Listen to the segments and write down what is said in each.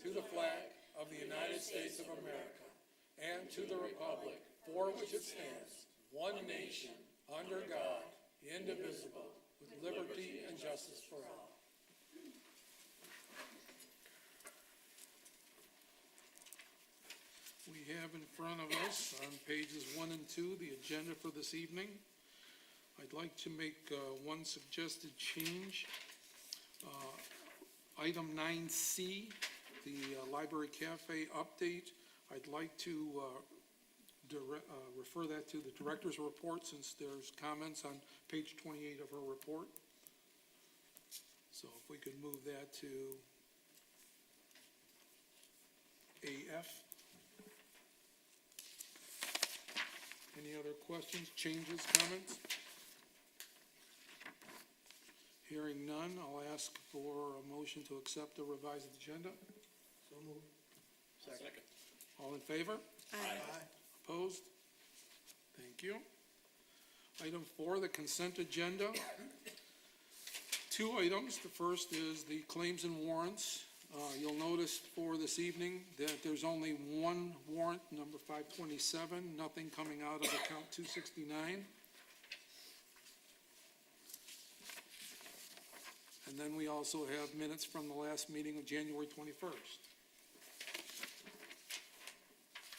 to the flag of the United States of America and to the republic for which it stands, one nation, under God, indivisible, with liberty and justice for all. We have in front of us on pages 1 and 2 the agenda for this evening. I'd like to make one suggested change. Item 9C, the Library Cafe update. I'd like to refer that to the director's report since there's comments on page 28 of her report. So if we could move that to AF. Any other questions, changes, comments? Hearing none, I'll ask for a motion to accept the revised agenda. So moved. Second. All in favor? Aye. Opposed? Thank you. Item 4, the consent agenda. 2 items. The first is the claims and warrants. You'll notice for this evening that there's only one warrant, number 527, nothing coming out of account 269. And then we also have minutes from the last meeting of January 21st.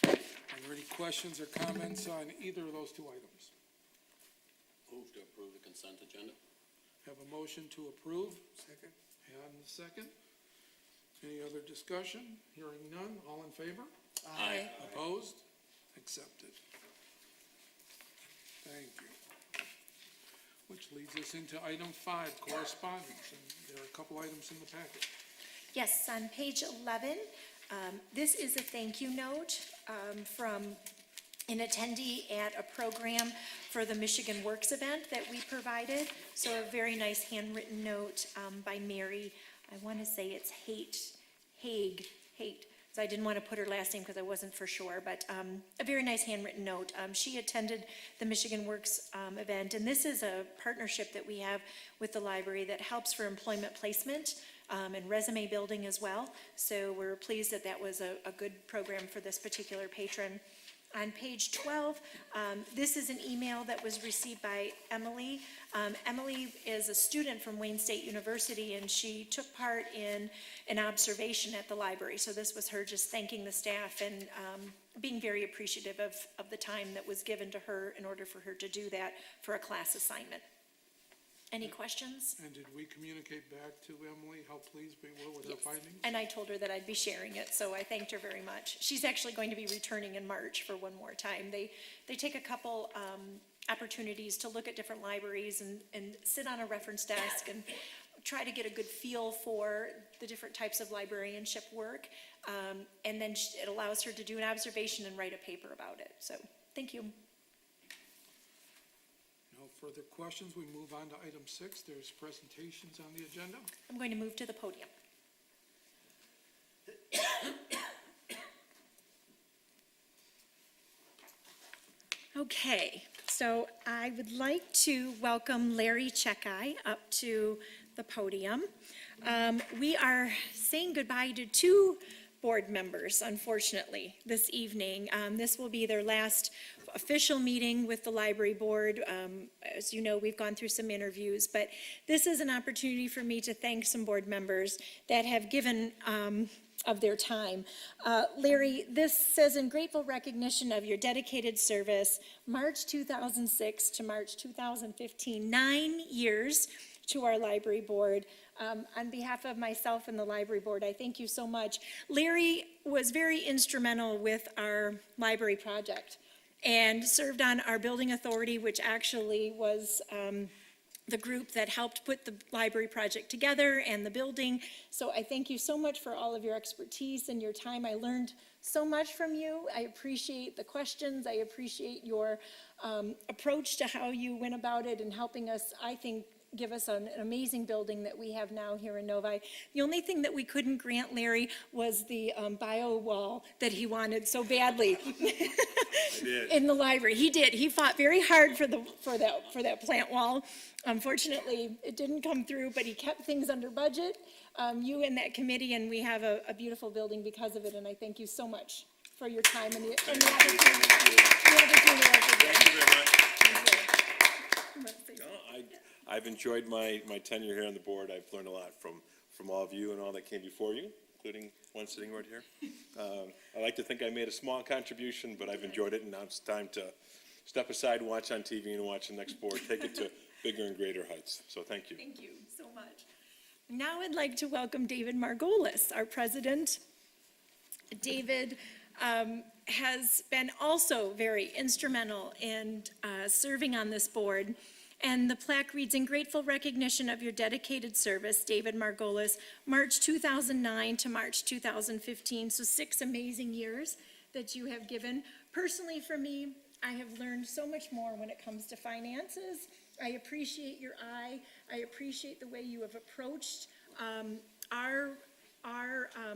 Are there any questions or comments on either of those 2 items? Move to approve the consent agenda. Have a motion to approve. Second. And a second. Any other discussion? Hearing none. All in favor? Aye. Opposed? Accepted. Thank you. Which leads us into item 5, correspondence. And there are a couple items in the packet. Yes, on page 11, this is a thank you note from an attendee at a program for the Michigan Works event that we provided. So a very nice handwritten note by Mary. I want to say it's Haig. So I didn't want to put her last name because I wasn't for sure, but a very nice handwritten note. She attended the Michigan Works event, and this is a partnership that we have with the library that helps for employment placement and resume building as well. So we're pleased that that was a good program for this particular patron. On page 12, this is an email that was received by Emily. Emily is a student from Wayne State University, and she took part in an observation at the library. So this was her just thanking the staff and being very appreciative of the time that was given to her in order for her to do that for a class assignment. Any questions? And did we communicate back to Emily how pleased we were with her findings? And I told her that I'd be sharing it, so I thanked her very much. She's actually going to be returning in March for one more time. They take a couple opportunities to look at different libraries and sit on a reference desk and try to get a good feel for the different types of librarianship work. And then it allows her to do an observation and write a paper about it. So thank you. No further questions. We move on to item 6. There's presentations on the agenda. I'm going to move to the podium. Okay, so I would like to welcome Larry Checkeye up to the podium. We are saying goodbye to 2 board members, unfortunately, this evening. This will be their last official meeting with the library board. As you know, we've gone through some interviews, but this is an opportunity for me to thank some board members that have given of their time. Larry, this says in grateful recognition of your dedicated service, March 2006 to March 2015, 9 years to our library board. On behalf of myself and the library board, I thank you so much. Larry was very instrumental with our library project and served on our building authority, which actually was the group that helped put the library project together and the building. So I thank you so much for all of your expertise and your time. I learned so much from you. I appreciate the questions. I appreciate your approach to how you went about it and helping us, I think, give us an amazing building that we have now here in Novi. The only thing that we couldn't grant Larry was the bio wall that he wanted so badly in the library. He did. He fought very hard for that plant wall. Unfortunately, it didn't come through, but he kept things under budget. You and that committee, and we have a beautiful building because of it, and I thank you so much for your time and the opportunity. Thank you very much. I've enjoyed my tenure here on the board. I've learned a lot from all of you and all that came before you, including one sitting right here. I like to think I made a small contribution, but I've enjoyed it, and now it's time to step aside, watch on TV, and watch the next board, take it to bigger and greater heights. So thank you. Thank you so much. Now I'd like to welcome David Margolis, our president. David has been also very instrumental in serving on this board. And the plaque reads, "In grateful recognition of your dedicated service, David Margolis, March 2009 to March 2015. So 6 amazing years that you have given. Personally, for me, I have learned so much more when it comes to finances. I appreciate your eye. I appreciate the way you have approached our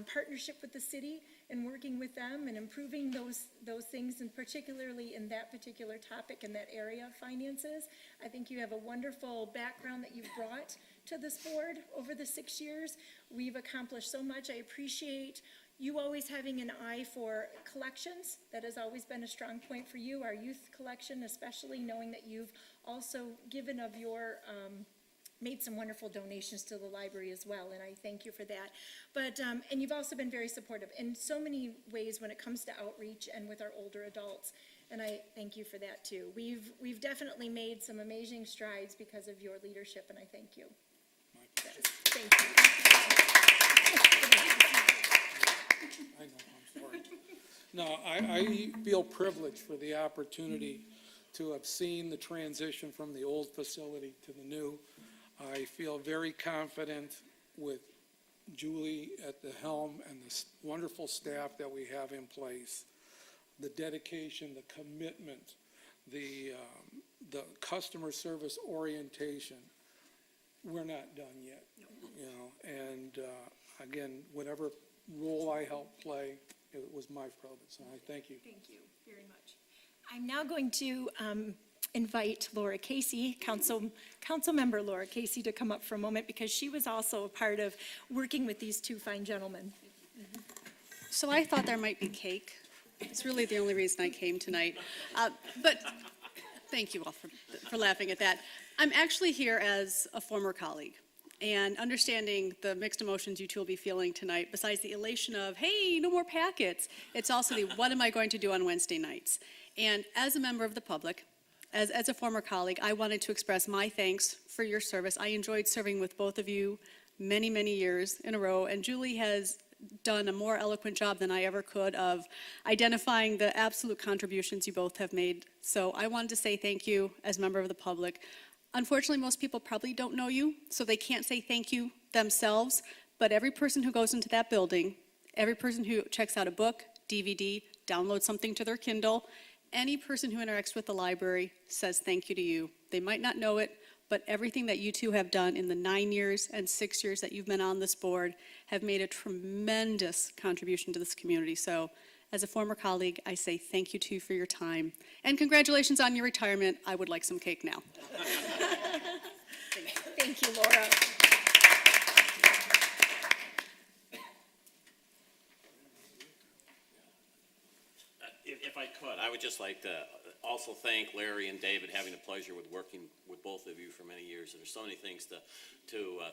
partnership with the city and working with them and improving those things, and particularly in that particular topic in that area of finances. I think you have a wonderful background that you've brought to this board over the 6 years. We've accomplished so much. I appreciate you always having an eye for collections. That has always been a strong point for you, our youth collection, especially knowing that you've also given of your made some wonderful donations to the library as well, and I thank you for that. But, and you've also been very supportive in so many ways when it comes to outreach and with our older adults, and I thank you for that too. We've definitely made some amazing strides because of your leadership, and I thank you. My pleasure. Yes, thank you. I know, I'm sorry. No, I feel privileged for the opportunity to have seen the transition from the old facility to the new. I feel very confident with Julie at the helm and the wonderful staff that we have in place. The dedication, the commitment, the customer service orientation. We're not done yet, you know. And again, whatever role I helped play, it was my privilege. So I thank you. Thank you very much. I'm now going to invite Laura Casey, council member Laura Casey, to come up for a moment because she was also a part of working with these two fine gentlemen. So I thought there might be cake. It's really the only reason I came tonight. But thank you all for laughing at that. I'm actually here as a former colleague. And understanding the mixed emotions you two will be feeling tonight, besides the elation of, hey, no more packets, it's also the, what am I going to do on Wednesday nights? And as a member of the public, as a former colleague, I wanted to express my thanks for your service. I enjoyed serving with both of you many, many years in a row, and Julie has done a more eloquent job than I ever could of identifying the absolute contributions you both have made. So I wanted to say thank you as a member of the public. Unfortunately, most people probably don't know you, so they can't say thank you themselves, but every person who goes into that building, every person who checks out a book, DVD, downloads something to their Kindle, any person who interacts with the library says thank you to you. They might not know it, but everything that you two have done in the 9 years and 6 years that you've been on this board have made a tremendous contribution to this community. So as a former colleague, I say thank you to you for your time. And congratulations on your retirement. I would like some cake now. Thank you, Laura. If I could, I would just like to also thank Larry and David, having the pleasure with working with both of you for many years. There's so many things to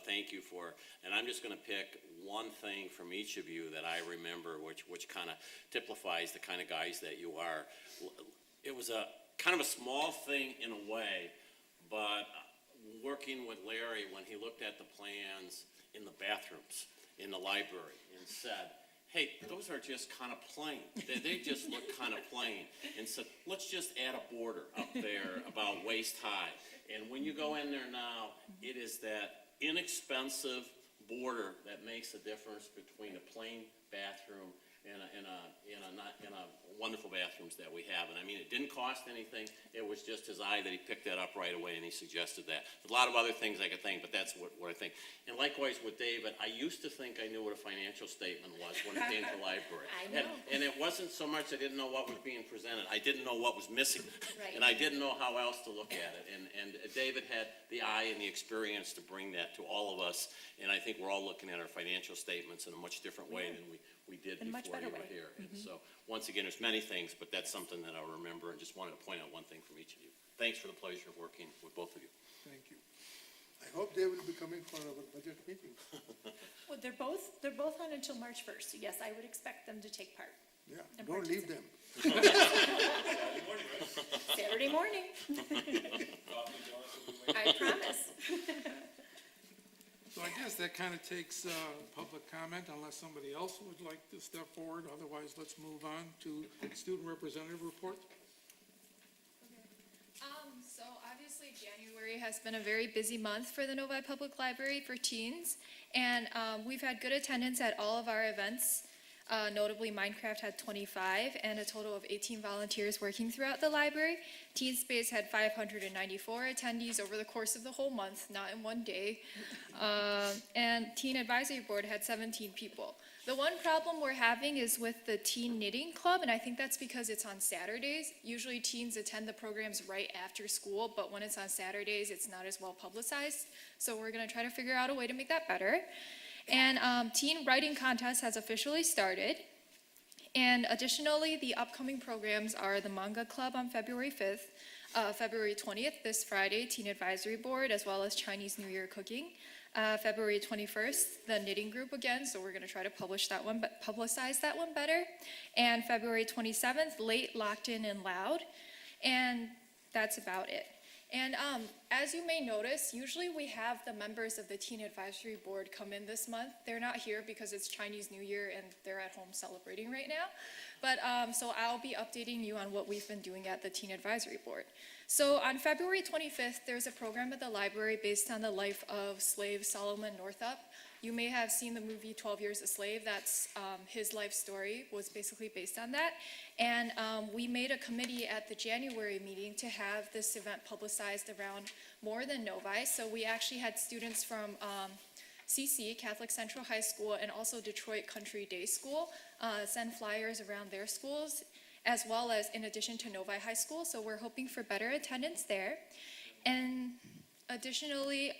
thank you for, and I'm just going to pick one thing from each of you that I remember, which kind of typifies the kind of guys that you are. It was a kind of a small thing in a way, but working with Larry when he looked at the plans in the bathrooms in the library and said, hey, those are just kind of plain. They just look kind of plain. And so let's just add a border up there about waist high. And when you go in there now, it is that inexpensive border that makes a difference between a plain bathroom in a wonderful bathrooms that we have. And I mean, it didn't cost anything. It was just his eye that he picked that up right away and he suggested that. There's a lot of other things I could think, but that's what I think. And likewise with David, I used to think I knew what a financial statement was when it came to library. I know. And it wasn't so much I didn't know what was being presented, I didn't know what was missing. Right. And I didn't know how else to look at it. And David had the eye and the experience to bring that to all of us. And I think we're all looking at our financial statements in a much different way than we did In a much before you better were way. here. And so, once again, there's many things, but that's something that I'll remember, and just wanted to point out one thing from each of you. Thanks for the pleasure of working with both of you. Thank you. I hope they will be coming for our budget meeting. Well, they're both on until March 1st, so yes, I would expect them to take part. Yeah, And don't leave them. Saturday morning. I promise. So I guess that kind of takes public comment unless somebody else would like to step forward. Otherwise, let's move on to student representative report. So obviously January has been a very busy month for the Novi Public Library for teens. And we've had good attendance at all of our events. Notably, Minecraft had 25 and a total of 18 volunteers working throughout the library. Teen Space had 594 attendees over the course of the whole month, not in one day. And Teen Advisory Board had 17 people. The one problem we're having is with the Teen Knitting Club, and I think that's because it's on Saturdays. Usually teens attend the programs right after school, but when it's on Saturdays, it's not as well publicized. So we're gonna try to figure out a way to make that better. And Teen Writing Contest has officially started. And additionally, the upcoming programs are the Manga Club on February 5th, February 20th, this Friday, Teen Advisory Board, as well as Chinese New Year cooking. February 21st, the knitting group again, so we're gonna try to publicize that one better. And February 27th, late, locked in, and loud. And that's about it. And as you may notice, usually we have the members of the Teen Advisory Board come in this month. They're not here because it's Chinese New Year and they're at home celebrating right now. But so I'll be updating you on what we've been doing at the Teen Advisory Board. So on February 25th, there's a program at the library based on the life of slave Solomon Northup. You may have seen the movie 12 Years a Slave. That's his life story was basically based on that. And we made a committee at the January meeting to have this event publicized around more than Novi. So we actually had students from CC, Catholic Central High School, and also Detroit Country Day School send flyers around their schools, as well as in addition to Novi High School. So we're hoping for better attendance there. And additionally,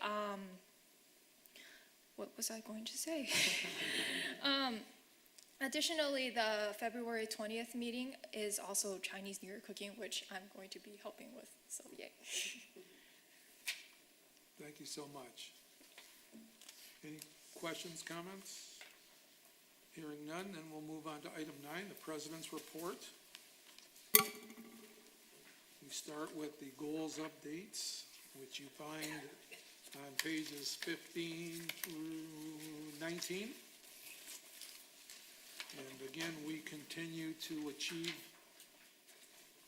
what was I going to say? Additionally, the February 20th meeting is also Chinese New Year cooking, which I'm going to be helping with, so yay. Thank you so much. Any questions, comments? Hearing none, then we'll move on to item 9, the president's report. We start with the goals updates, which you find on pages 15 through 19. And again, we continue to achieve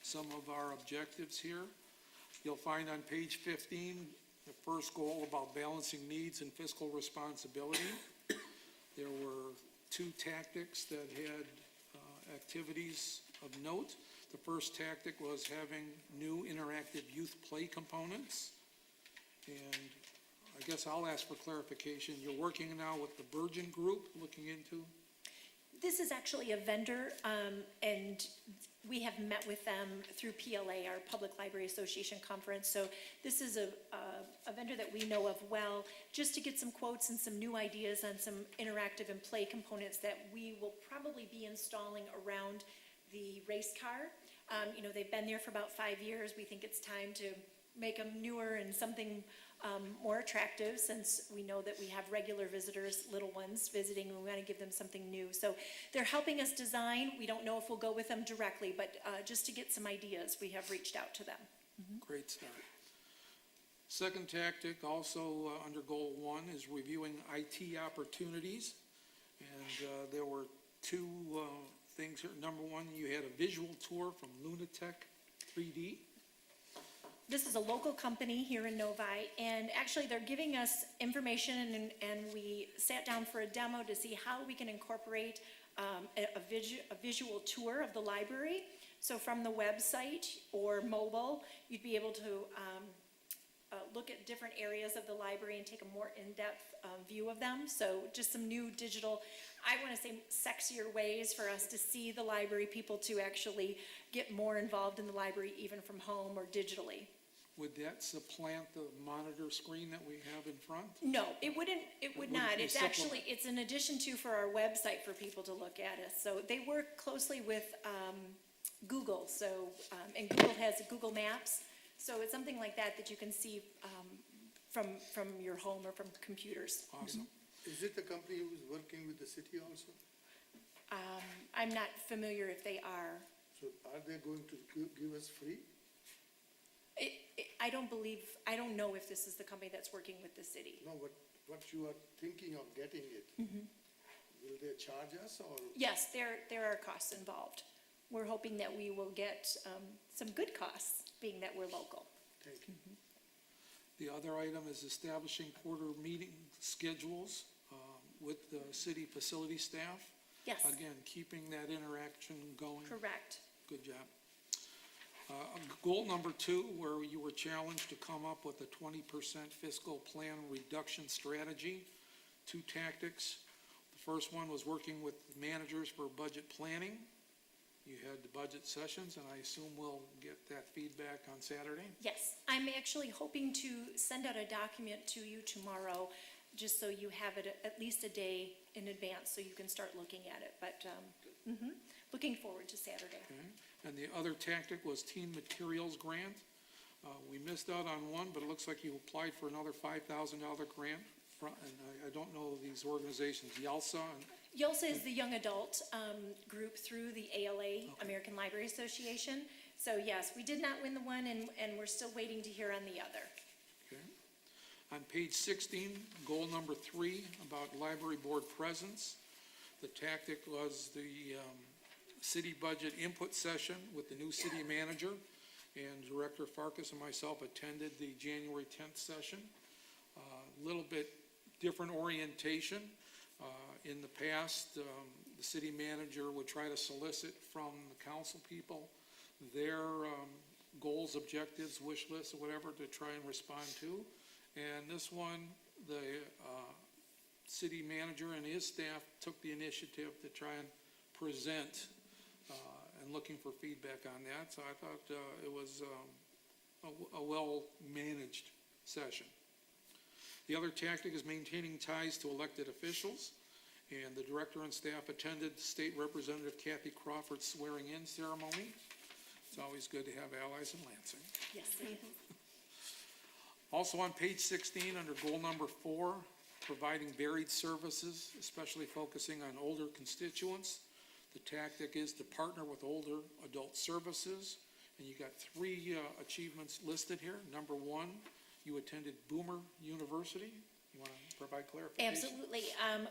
some of our objectives here. You'll find on page 15, the first goal about balancing needs and fiscal responsibility. There were 2 tactics that had activities of note. The first tactic was having new interactive youth play components. And I guess I'll ask for clarification. You're working now with the Virgin Group, looking into? This is actually a vendor, and we have met with them through PLA, our Public Library Association conference. So this is a vendor that we know of well, just to get some quotes and some new ideas on some interactive and play components that we will probably be installing around the race car. You know, they've been there for about 5 years. We think it's time to make them newer and something more attractive, since we know that we have regular visitors, little ones visiting, and we want to give them something new. So they're helping us design. We don't know if we'll go with them directly, but just to get some ideas, we have reached out to them. Great start. Second tactic, also under goal 1, is reviewing IT opportunities. And there were 2 things here. Number 1, you had a visual tour from Lunatech 3D. This is a local company here in Novi, and actually they're giving us information, and we sat down for a demo to see how we can incorporate a visual tour of the library. So from the website or mobile, you'd be able to look at different areas of the library and take a more in-depth view of them. So just some new digital, I want to say sexier ways for us to see the library, people to actually get more involved in the library even from home or digitally. Would that supplant the monitor screen that we have in front? No, it wouldn't, it would wouldn't not. be It's actually, it's an addition to for our website for people to look at us. So they work closely with Google, so, and Google has Google Maps. So it's something like that that you can see from your home or from computers. Awesome. Is it the company who's working with the city also? I'm not familiar if they are. So are they going to give us free? I don't know if this is the company that's working with the city. No, but what you are thinking of getting it, will they charge us or? Yes, there are costs involved. We're hoping that we will get some good costs, being that we're local. Thank you. The other item is establishing quarter meeting schedules with the city facility staff. Yes, Again, keeping that interaction going. correct. Good job. Goal number 2, where you were challenged to come up with a 20% fiscal plan reduction strategy, 2 tactics. The first one was working with managers for budget planning. You had the budget sessions, and I assume we'll get that feedback on Saturday. Yes, I'm actually hoping to send out a document to you tomorrow, just so you have it at least a day in advance, so you can start looking at it. But, looking forward to Saturday. Okay. And the other tactic was teen materials grant. We missed out on one, but it looks like you applied for another $5,000 grant. And I don't know these organizations, YALSA and YALSA is the young adult group through the ALA, American Library Association. So yes, we did not win the one, and we're still waiting to hear on the other. Okay. On page 16, goal number 3, about library board presence. The tactic was the city budget input session with the new city manager, and Director Farkas and myself attended the January 10th session. A little bit different orientation. In the past, the city manager would try to solicit from the council people their goals, objectives, wish lists, or whatever to try and respond to. And this one, the city manager and his staff took the initiative to try and present and looking for feedback on that. So I thought it was a well-managed session. The other tactic is maintaining ties to elected officials. And the director and staff attended State Representative Kathy Crawford's swearing-in ceremony. It's always good to have allies in Lansing. Yes. Also on page 16, under goal number 4, providing varied services, especially focusing on older constituents. The tactic is to partner with older adult services. And you got 3 achievements listed here. Number 1, you attended Boomer University. You want to provide clarification? Absolutely.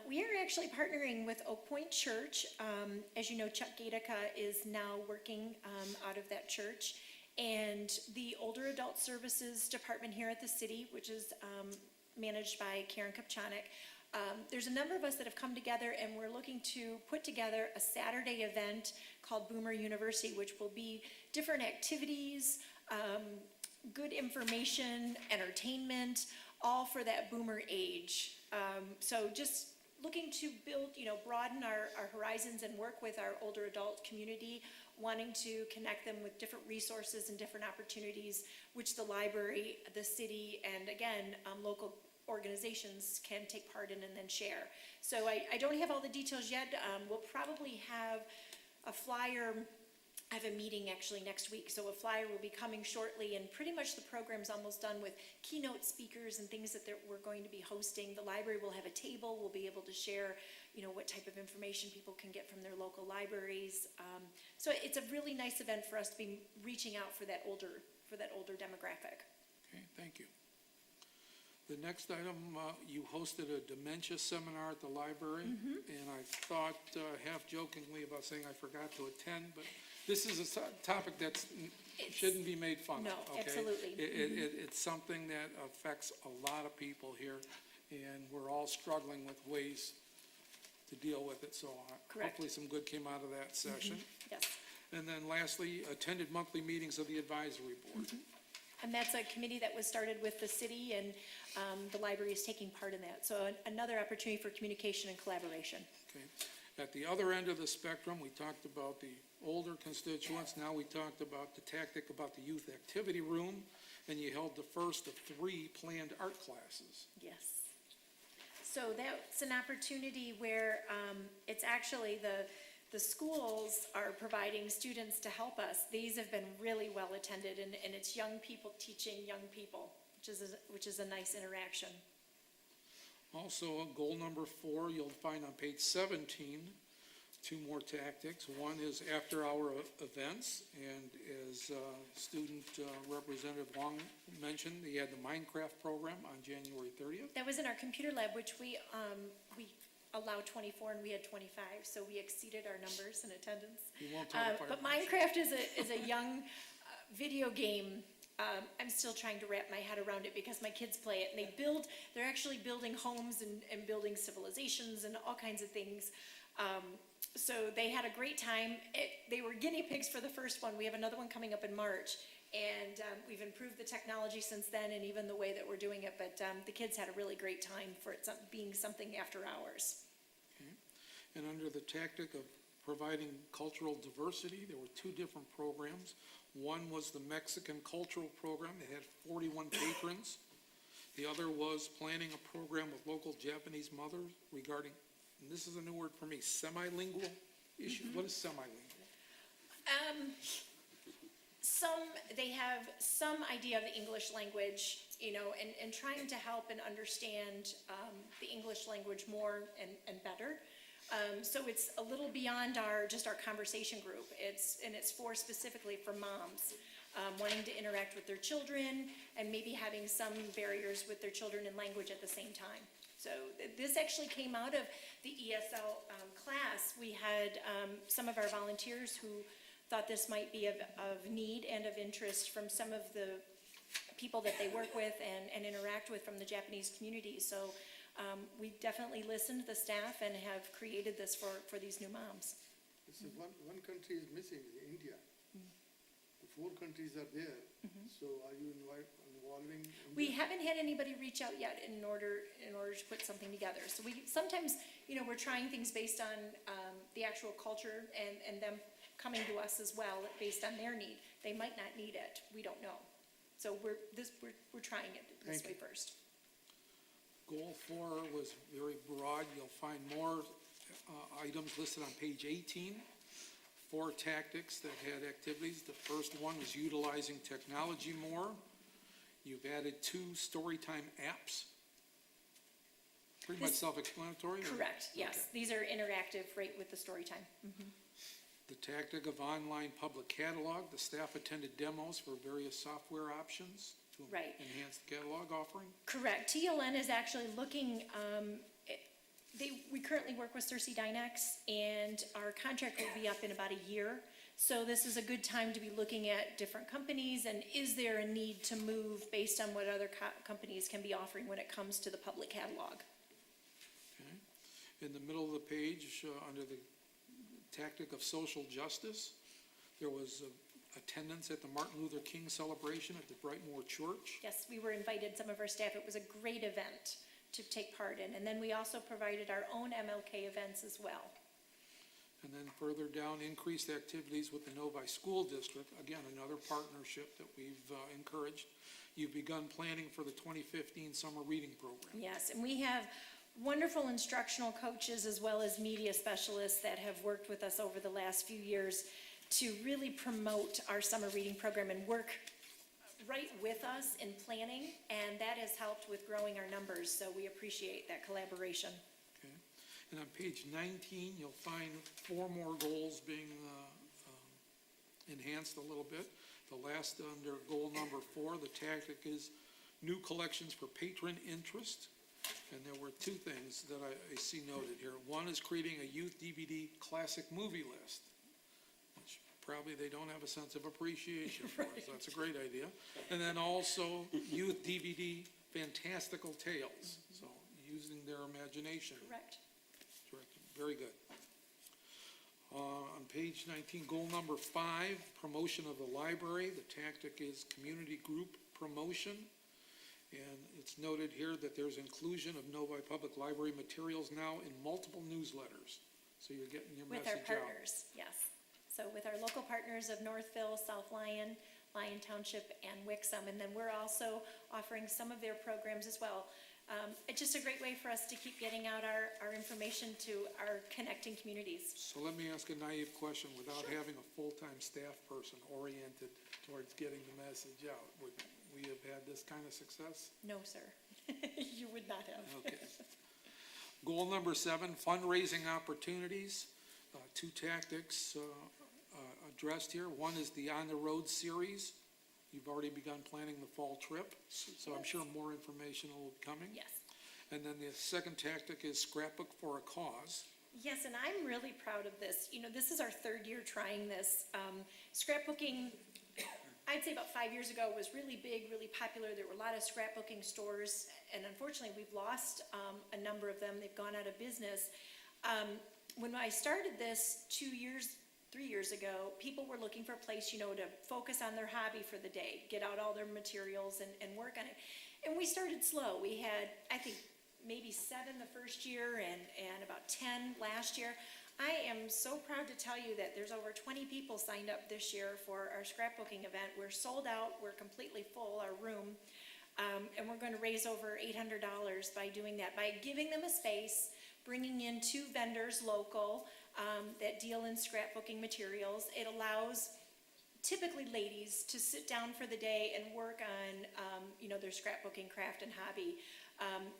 We are actually partnering with Oak Point Church. As you know, Chuck Gatica is now working out of that church. And the Older Adult Services Department here at the city, which is managed by Karen Kupchanik, there's a number of us that have come together, and we're looking to put together a Saturday event called Boomer University, which will be different activities, good information, entertainment, all for that boomer age. So just looking to build, broaden our horizons and work with our older adult community, wanting to connect them with different resources and different opportunities, which the library, the city, and again, local organizations can take part in and then share. So I don't have all the details yet. We'll probably have a flyer. I have a meeting actually next week, so a flyer will be coming shortly, and pretty much the program's almost done with keynote speakers and things that we're going to be hosting. The library will have a table. We'll be able to share, what type of information people can get from their local libraries. So it's a really nice event for us to be reaching out for that older demographic. Okay, thank you. The next item, you hosted a dementia seminar at the library, and I thought half jokingly about saying I forgot to attend, but this is a topic that shouldn't be made fun of, No, okay? absolutely. It's something that affects a lot of people here, and we're all struggling with ways to deal with it, so Correct. hopefully some good came out of that session. Yes. And then lastly, attended monthly meetings of the advisory board. And that's a committee that was started with the city, and the library is taking part in that. So another opportunity for communication and collaboration. Okay. At the other end of the spectrum, we talked about the older constituents. Now we talked about the tactic about the youth activity room, and you held the first of 3 planned art classes. Yes. So that's an opportunity where it's actually the schools are providing students to help us. These have been really well attended, and it's young people teaching young people, which is a nice interaction. Also, goal number 4, you'll find on page 17, 2 more tactics. One is after-hour events, and as student Representative Long mentioned, he had the Minecraft program on January 30th. That was in our computer lab, which we allow 24 and we had 25, so we exceeded our numbers in attendance. You won't tell the fire But marshal. Minecraft is a young video game. I'm still trying to wrap my head around it because my kids play it, and they're actually building homes and building civilizations and all kinds of things. So they had a great time. They were guinea pigs for the first one. We have another one coming up in March, and we've improved the technology since then and even the way that we're doing it, but the kids had a really great time for it being something after hours. And under the tactic of providing cultural diversity, there were 2 different programs. One was the Mexican Cultural Program that had 41 patrons. The other was planning a program with local Japanese mothers regarding, and this is a new word for me, semi-lingual issues. What is semi-lingual? They have some idea of the English language, and trying to help and understand the English language more and better. So it's a little beyond just our conversation group. It's specifically for moms, wanting to interact with their children and maybe having some barriers with their children in language at the same time. So this actually came out of the ESL class. We had some of our volunteers who thought this might be of need and of interest from some of the people that they work with and interact with from the Japanese community. So we definitely listened to the staff and have created this for these new moms. So one country is missing, India. The 4 countries are there. So are you involving? We haven't had anybody reach out yet in order to put something together. So we sometimes, we're trying things based on the actual culture and them coming to us as well based on their need. They might not need it. We don't know. So we're trying it this way first. Goal 4 was very broad. You'll find more items listed on page 18. 4 tactics that had activities. The first one was utilizing technology more. You've added 2 storytime apps. Pretty much self-explanatory? or- Correct, yes. Okay. These are interactive right with the story time. The tactic of online public catalog. The staff attended demos for various software options to Right. enhance the catalog offering. Correct. TLN is actually looking, we currently work with Cersei Dynex, and our contract will be up in about a year. So this is a good time to be looking at different companies, and is there a need to move based on what other companies can be offering when it comes to the public catalog? Okay. In the middle of the page, under the tactic of social justice, there was attendance at the Martin Luther King celebration at the Brightmoor Church. Yes, we were invited, some of our staff. It was a great event to take part in. And then we also provided our own MLK events as well. And then further down, increased activities with the Novi School District. Again, another partnership that we've encouraged. You've begun planning for the 2015 summer reading program. Yes, and we have wonderful instructional coaches as well as media specialists that have worked with us over the last few years to really promote our summer reading program and work right with us in planning, and that has helped with growing our numbers, so we appreciate that collaboration. Okay. And on page 19, you'll find 4 more goals being enhanced a little bit. The last under goal number 4, the tactic is new collections for patron interest. And there were 2 things that I see noted here. One is creating a youth DVD classic movie list, which probably they don't have a sense of appreciation for, so that's a great idea. And then also youth DVD fantastical tales, so using their imagination. Correct. Correct. very good. On page 19, goal number 5, promotion of the library. The tactic is community group promotion. And it's noted here that there's inclusion of Novi Public Library materials now in multiple newsletters. So you're getting your With our message out. partners, yes. So with our local partners of Northville, South Lyon, Lyon Township, and Wixom. And then we're also offering some of their programs as well. It's just a great way for us to keep getting out our information to our connecting communities. So let me ask a naive question. Without having a full-time staff person oriented towards getting the message out, would we have had this kind of success? No, sir. You would not have. Okay. Goal number 7, fundraising opportunities. 2 tactics addressed here. One is the On the Road series. You've already begun planning the fall trip, so I'm sure more information will be coming. Yes. And then the second tactic is scrapbook for a cause. Yes, and I'm really proud of this. You know, this is our 3rd year trying this. Scrapbooking, I'd say about 5 years ago, was really big, really popular. There were a lot of scrapbooking stores, and unfortunately, we've lost a number of them. They've gone out of business. When I started this 3 years ago, people were looking for a place, you know, to focus on their hobby for the day, get out all their materials and work on it. And we started slow. We had, I think, maybe 7 the first year and about 10 last year. I am so proud to tell you that there's over 20 people signed up this year for our scrapbooking event. We're sold out, we're completely full, our room, and we're going to raise over $800 by doing that, by giving them a space, bringing in 2 vendors local that deal in scrapbooking materials. It allows typically ladies to sit down for the day and work on, you know, their scrapbooking craft and hobby.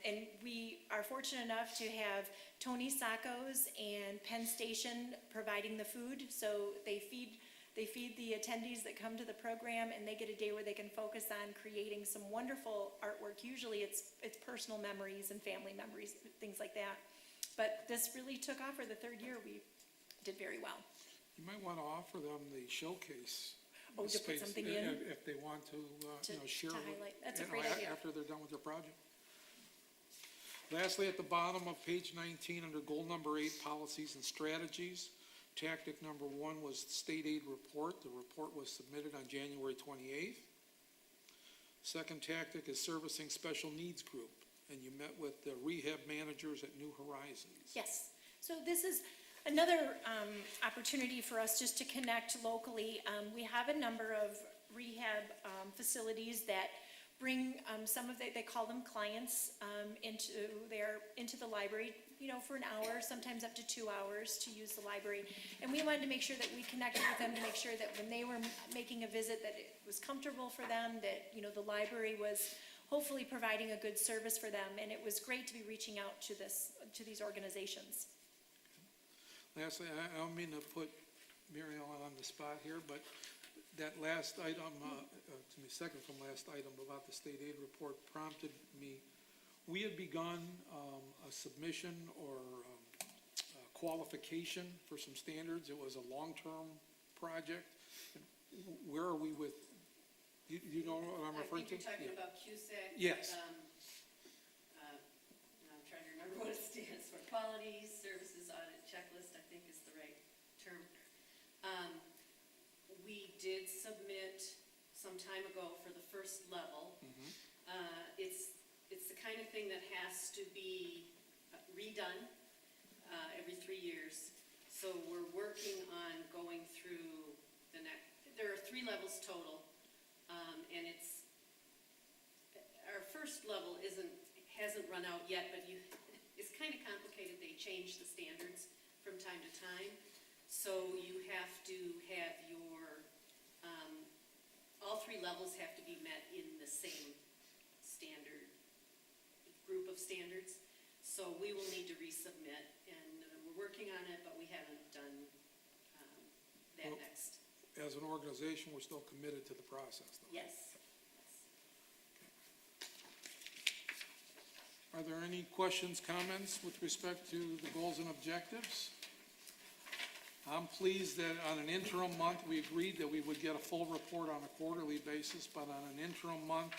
And we are fortunate enough to have Tony Sacco's and Penn Station providing the food. So they feed the attendees that come to the program, and they get a day where they can focus on creating some wonderful artwork. Usually it's personal memories and family memories, things like that. But this really took off for the 3rd year. We did very well. You might want to offer them the showcase. Oh, to put space, something in? If they want to, To- you know, share. to with- highlight. That's a you know, great idea. After they're done with their project. Lastly, at the bottom of page 19, under goal number 8, policies and strategies, tactic number 1 was the state aid report. The report was submitted on January 28th. Second tactic is servicing special needs group, and you met with the rehab managers at New Horizons. Yes, so this is another opportunity for us just to connect locally. We have a number of rehab facilities that bring some of they call them clients into the library, you know, for an hour, sometimes up to 2 hours to use the library. And we wanted to make sure that we connected with them to make sure that when they were making a visit, that it was comfortable for them, that, you know, the library was hopefully providing a good service for them. And it was great to be reaching out to these organizations. Lastly, I don't mean to put Mary Ellen on the spot here, but that last item, second from last item about the state aid report prompted me. We had begun a submission or qualification for some standards. It was a long-term project. Where are we with, you know what I'm referring to? I think you're talking Yeah. about CUSAC. Yes. I'm trying to remember what it stands for. Quality Services Audit Checklist, I think is the right term. We did submit some time ago for the first level. It's the kind of thing that has to be redone every 3 years. So we're working on going through the next, there are 3 levels total. And our first level hasn't run out yet, but it's kind of complicated. They change the standards from time to time. So you have to have all 3 levels have to be met in the same standard, group of standards. So we will need to resubmit, and we're working on it, but we haven't done that Well- next. As an organization, we're still committed to the process, though. Yes. Are there any questions, comments with respect to the goals and objectives? I'm pleased that on an interim month, we agreed that we would get a full report on a quarterly basis, but on an interim month,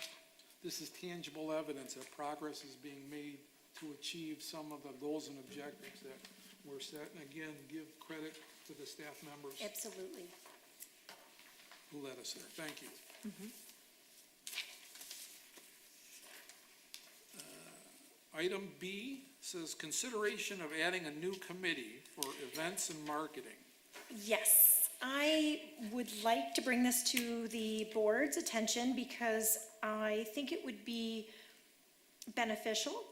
this is tangible evidence that progress is being made to achieve some of the goals and objectives that we're set. And again, give credit to the staff members Absolutely. who led us there. Thank you. Item B says consideration of adding a new committee for events and marketing. Yes, I would like to bring this to the board's attention because I think it would be beneficial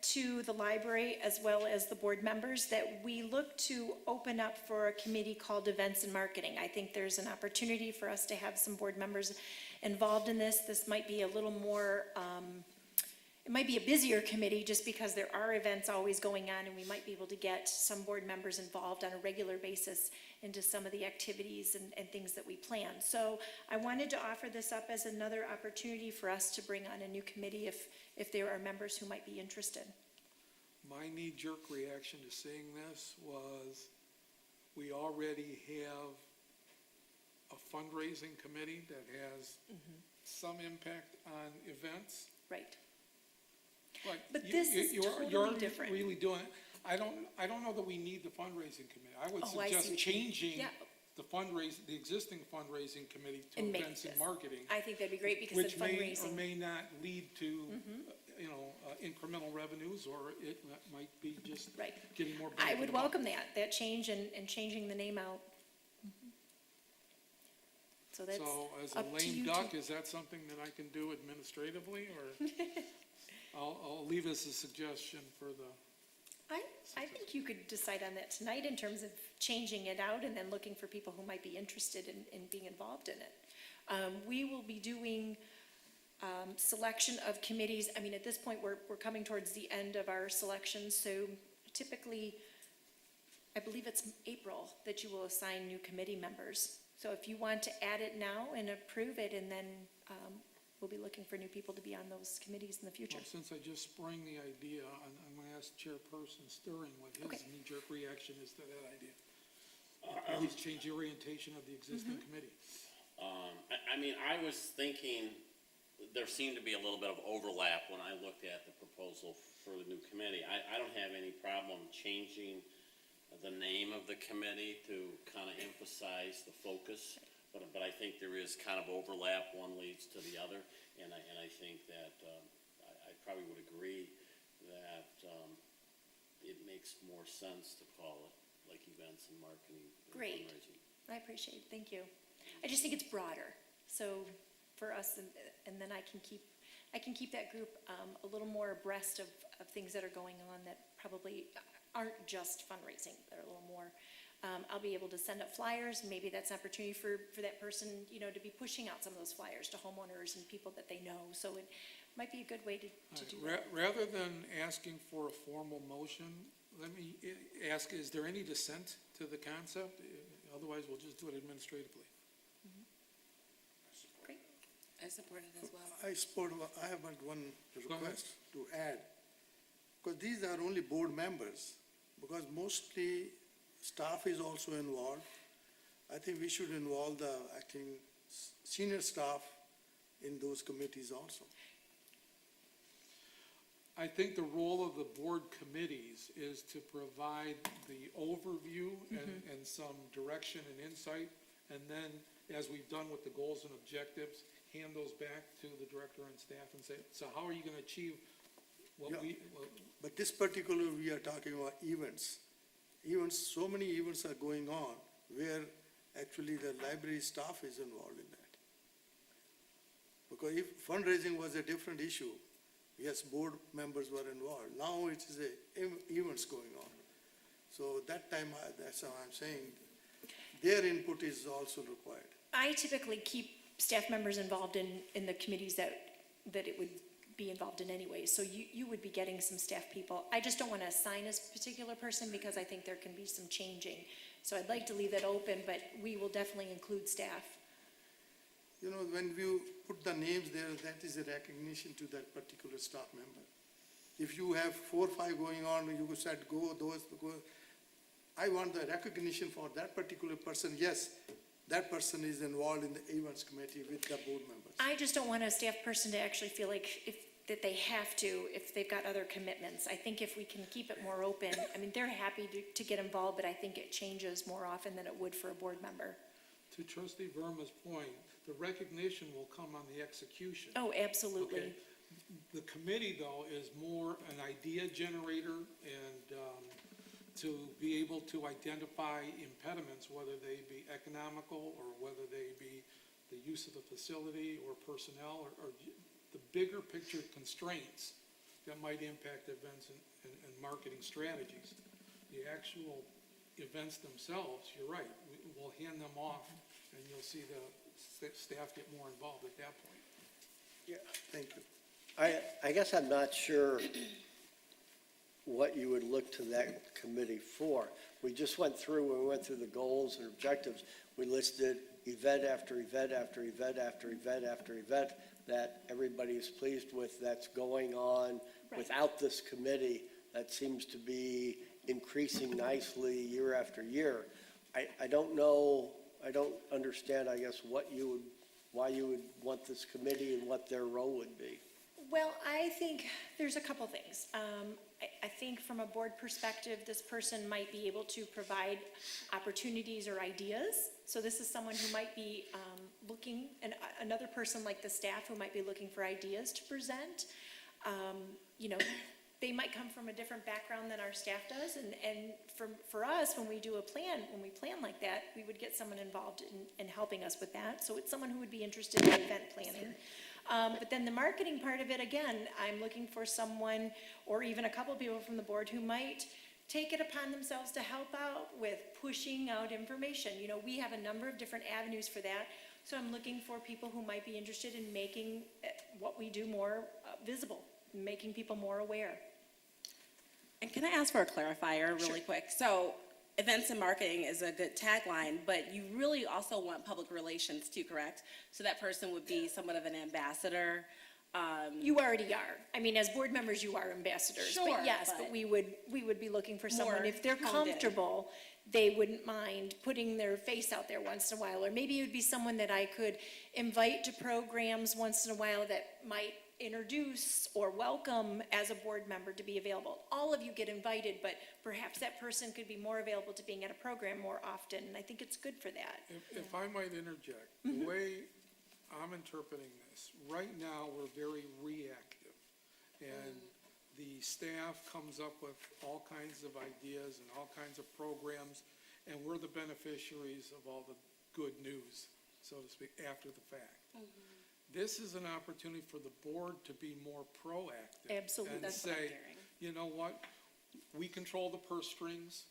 to the library as well as the board members that we look to open up for a committee called Events and Marketing. I think there's an opportunity for us to have some board members involved in this. This might be a little more, it might be a busier committee just because there are events always going on, and we might be able to get some board members involved on a regular basis into some of the activities and things that we plan. So I wanted to offer this up as another opportunity for us to bring on a new committee if there are members who might be interested. My knee-jerk reaction to seeing this was, we already have a fundraising committee that has some impact on events. Right. But But this is totally different. You're really doing, I don't know that we need the fundraising committee. I would Oh, I see suggest what you mean. changing Yeah. the existing fundraising committee to And make events and this. marketing, I think that'd be great because which the may or fundraising, may not lead to, incremental revenues, or it might be just right. getting more. I bang would for the buck. welcome that change and changing the name out. So that's So as a up to lame you duck, to- is that something that I can do administratively, or? I'll leave as a suggestion for the, I think you could decide on that tonight in terms of changing it out and then looking for people who might be interested in being involved in it. We will be doing selection of committees. I mean, at this point, we're coming towards the end of our selections, so typically, I believe it's April that you will assign new committee members. So if you want to add it now and approve it, and then we'll be looking for new people to be on those committees in the future. well, since I just sprang the idea, I'm going to ask Chairperson Stirring what his Okay. knee-jerk reaction is to that idea. At least change the orientation of the existing committee. I mean, I was thinking, there seemed to be a little bit of overlap when I looked at the proposal for the new committee. I don't have any problem changing the name of the committee to kind of emphasize the focus, but I think there is kind of overlap, one leads to the other, and I think that, I probably would agree that, it makes more sense to call it like events and marketing and Great. fundraising. I appreciate it, thank you. I just think it's broader, so for us, and then I can keep that group a little more abreast of things that are going on that probably aren't just fundraising, that are a little more. I'll be able to send out flyers, and maybe that's an opportunity for that person, to be pushing out some of those flyers to homeowners and people that they know, so it might be a good way to do that. Rather than asking for a formal motion, let me ask, is there any dissent to the concept? Otherwise, we'll just do it administratively. Great. I support it as well. I have one request to add, because these are only board members, because mostly staff is also involved. I think we should involve the acting senior staff in those committees also. I think the role of the board committees is to provide the overview and some direction and insight, and then, as we've done with the goals and objectives, hand those back to the director and staff and say, so how are you gonna achieve what Yeah. we, But this particular, we are talking about events. So many events are going on where actually the library staff is involved in that. Because if fundraising was a different issue, yes, board members were involved. Now it is events going on. So that time, that's how I'm saying, their input is also required. I typically keep staff members involved in the committees that it would be involved in anyway, so you would be getting some staff people. I just don't want to assign a particular person because I think there can be some changing. So I'd like to leave that open, but we will definitely include staff. When you put the names there, that is a recognition to that particular staff member. If you have 4 or 5 going on, you said go, those go. I want the recognition for that particular person. Yes, that person is involved in the events committee with the board members. I just don't want a staff person to actually feel like that they have to if they've got other commitments. I think if we can keep it more open, I mean, they're happy to get involved, but I think it changes more often than it would for a board member. To trustee Verma's point, the recognition will come on the execution. Oh, absolutely. Okay. The committee, though, is more an idea generator and to be able to identify impediments, whether they be economical or whether they be the use of the facility or personnel or the bigger picture constraints that might impact events and marketing strategies. The actual events themselves, you're right, we'll hand them off and you'll see the staff get more involved at that point. Yeah, thank you. I guess I'm not sure what you would look to that committee for. When we went through the goals and objectives, we listed event after event after event after event after event that everybody is pleased with that's going on. Right. Without this committee, that seems to be increasing nicely year after year. I don't know, I don't understand, I guess, why you would want this committee and what their role would be. Well, I think there's a couple things. I think from a board perspective, this person might be able to provide opportunities or ideas. So this is someone who might be looking, and another person like the staff who might be looking for ideas to present. You know, they might come from a different background than our staff does, and for us, when we plan like that, we would get someone involved in helping us with that. So it's someone who would be interested in event planning. But then the marketing part of it, again, I'm looking for someone, or even a couple people from the board who might take it upon themselves to help out with pushing out information. You know, we have a number of different avenues for that, so I'm looking for people who might be interested in making what we do more visible, making people more aware. And can I ask for a clarifier really quick? So events and marketing is a good tagline, but you really also want public relations too, correct? So that person would be somewhat of an ambassador. You already are. I mean, as board members, you are ambassadors. Sure, But yes, but but we would be looking for someone, more if they're honed in. comfortable, they wouldn't mind putting their face out there once in a while. Or maybe it would be someone that I could invite to programs once in a while that might introduce or welcome as a board member to be available. All of you get invited, but perhaps that person could be more available to being at a program more often, and I think it's good for that. If I might interject, the way I'm interpreting this, right now, we're very reactive. And the staff comes up with all kinds of ideas and all kinds of programs, and we're the beneficiaries of all the good news, so to speak, after the fact. This is an opportunity for the board to be more proactive. Absolutely. That's what I'm And hearing. say, you know what, we control the purse strings,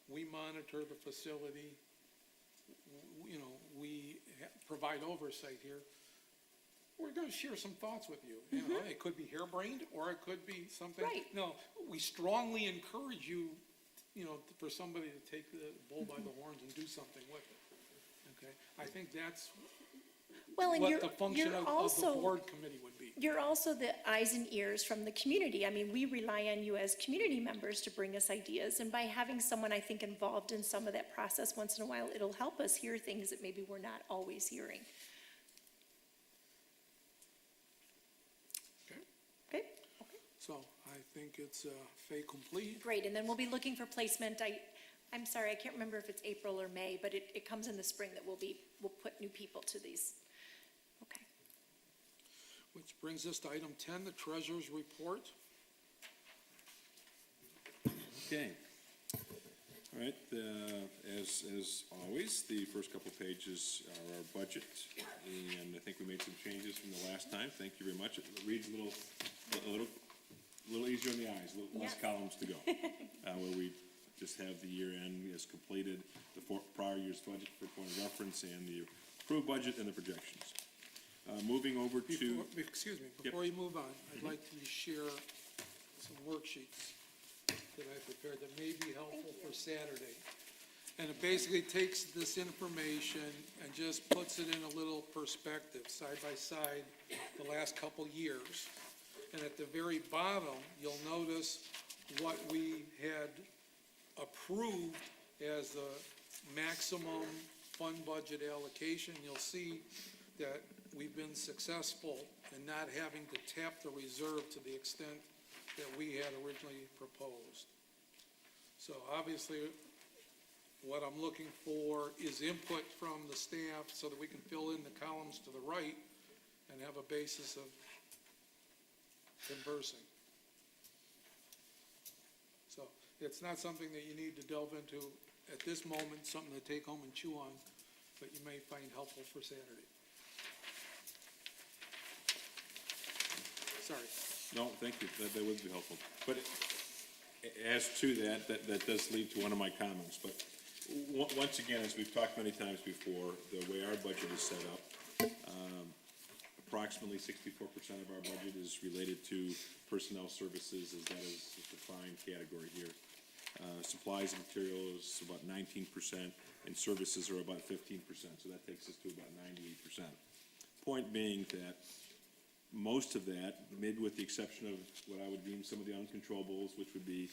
we monitor the facility, you know, we provide oversight here. We're gonna share some thoughts with you. You know, it could be harebrained, or it could be something. Right. No, we strongly encourage you, you know, for somebody to take the bull by the horns and do something with it. Okay? I think that's Well, and what the function you're of the also, board committee would be. you're also the eyes and ears from the community. I mean, we rely on you as community members to bring us ideas, and by having someone, I think, involved in some of that process once in a while, it'll help us hear things that maybe we're not always hearing. Okay? Okay? So I think it's fait complete. Great, and then we'll be looking for placement. I'm sorry, I can't remember if it's April or May, but it comes in the spring that we'll put new people to these. Okay. Which brings us to item 10, the treasurer's report. Okay. All right, as always, the first couple pages are our budget, and I think we made some changes from the last time. Thank you very much. It reads a little easier on the eyes, a little less Yes. columns to go. Where we just have the year end as completed, the prior year's budget for point of reference, and the approved budget and the projections. Moving over to, Excuse me, before you move on, I'd like to share some worksheets that I prepared that may be helpful for Saturday. And it basically takes this information and just puts it in a little perspective, side by side, the last couple years. And at the very bottom, you'll notice what we had approved as the maximum fund budget allocation. You'll see that we've been successful in not having to tap the reserve to the extent that we had originally proposed. So obviously, what I'm looking for is input from the staff so that we can fill in the columns to the right and have a basis of conversing. So it's not something that you need to delve into at this moment, something to take home and chew on, but you may find helpful for Saturday. Sorry. No, thank you, that would be helpful. But as to that does lead to one of my comments, but once again, as we've talked many times before, the way our budget is set up, approximately 64% of our budget is related to personnel services, as that is a defined category here. Supplies and materials, about 19%, and services are about 15%, so that takes us to about 98%. Point being that most of that, maybe with the exception of what I would deem some of the uncontrollables, which would be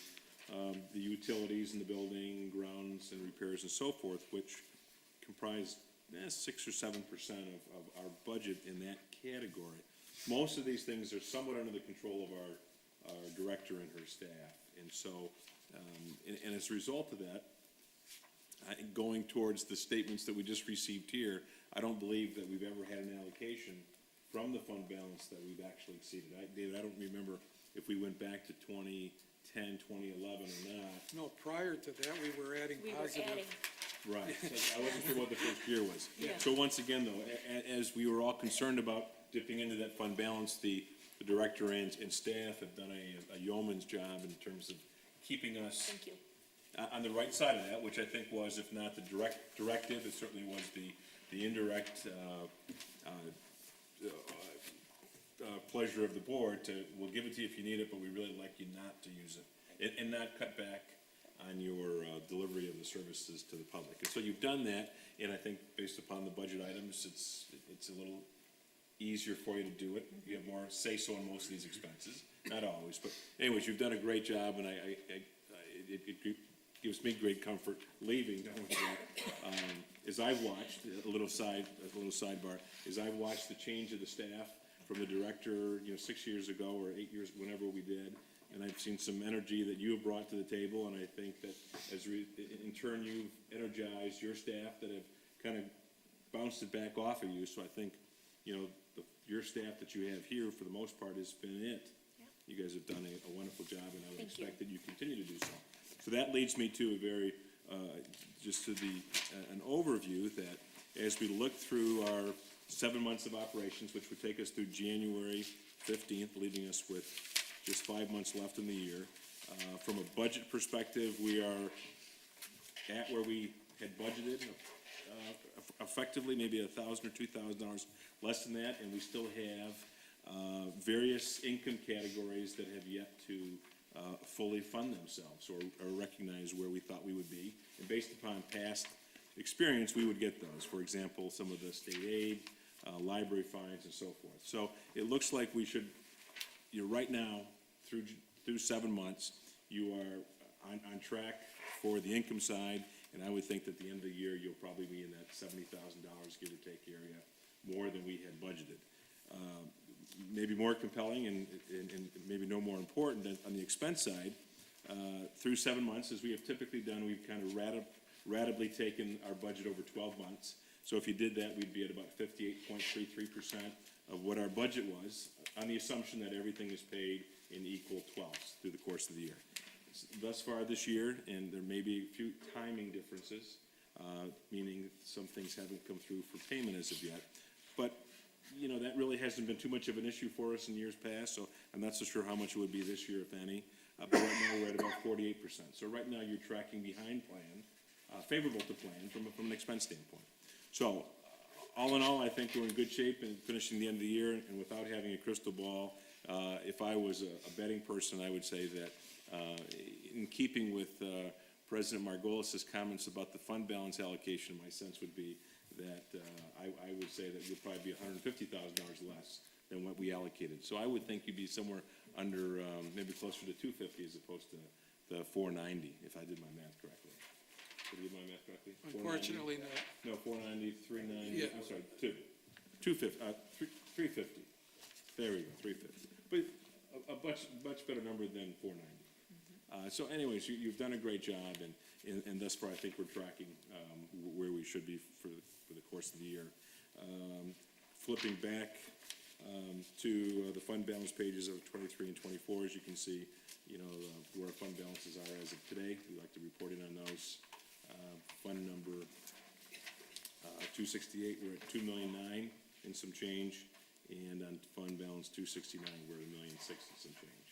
the utilities in the building, grounds and repairs and so forth, which comprise 6 or 7% of our budget in that category. Most of these things are somewhat under the control of our director and her staff. And so, and as a result of that, going towards the statements that we just received here, I don't believe that we've ever had an allocation from the fund balance that we've actually exceeded. David, I don't remember if we went back to 2010, 2011 or not. No, prior to that, we were adding We were positive. adding. Right, so I wasn't sure what the first year was. Yeah. So once again, though, as we were all concerned about dipping into that fund balance, the director and staff have done a yeoman's job in terms of keeping us Thank you. on the right side of that, which I think was, if not the directive, it certainly was the indirect pleasure of the board to, we'll give it to you if you need it, but we really like you not to use it, and not cut back on your delivery of the services to the public. And so you've done that, and I think based upon the budget items, it's a little easier for you to do it. You have more say-so on most of these expenses, not always, but anyways, you've done a great job, and it gives me great comfort leaving, knowing that, as I've watched, a little sidebar, as I've watched the change of the staff from the director, 6 years ago, or 8 years, whenever we did, and I've seen some energy that you have brought to the table, and I think that in turn, you've energized your staff that have kind of bounced it back off of you, so I think, your staff that you have here, for the most part, has been it. You guys have done a wonderful job, and I would Thank you. expect that you continue to do so. So that leads me to a very, just to an overview that as we look through our 7 months of operations, which would take us through January 15th, leaving us with just 5 months left in the year. From a budget perspective, we are at where we had budgeted, effectively maybe $1,000 or $2,000 less than that, and we still have various income categories that have yet to fully fund themselves or recognize where we thought we would be. And based upon past experience, we would get those. For example, some of the state aid, library fines, and so forth. So it looks like we should, right now, through 7 months, you are on track for the income side, and I would think that at the end of the year, you'll probably be in that $70,000, give or take, area, more than we had budgeted. Maybe more compelling and maybe no more important than on the expense side, through 7 months, as we have typically done, we've kind of ratably taken our budget over 12 months. So if you did that, we'd be at about 58.33% of what our budget was, on the assumption that everything is paid in equal 12ths through the course of the year. Thus far this year, and there may be a few timing differences, meaning some things haven't come through for payment as of yet. But, that really hasn't been too much of an issue for us in years past, so I'm not so sure how much it would be this year, if any. But right now, we're at about 48%. So right now, you're tracking behind plan, favorable to plan from an expense standpoint. So, all in all, I think we're in good shape in finishing the end of the year, and without having a crystal ball, if I was a betting person, I would say that in keeping with President Margolis's comments about the fund balance allocation, my sense would be that I would say that you'd probably be $150,000 less than what we allocated. So I would think you'd be somewhere under, maybe closer to 250 as opposed to the 490, if I did my math correctly. Did I do my math correctly? Unfortunately, not. No, 490, 390, Yeah. I'm sorry, 350. There we go, 350. But a much better number than 490. So anyways, you've done a great job, and thus far, I think we're tracking where we should be for the course of the year. Flipping back to the fund balance pages of 23 and 24, as you can see, where our fund balances are as of today. We like to report in on those. Fund number 268, we're at 2,000,009 and some change, and on fund balance 269, we're at 1,000,006 and some change.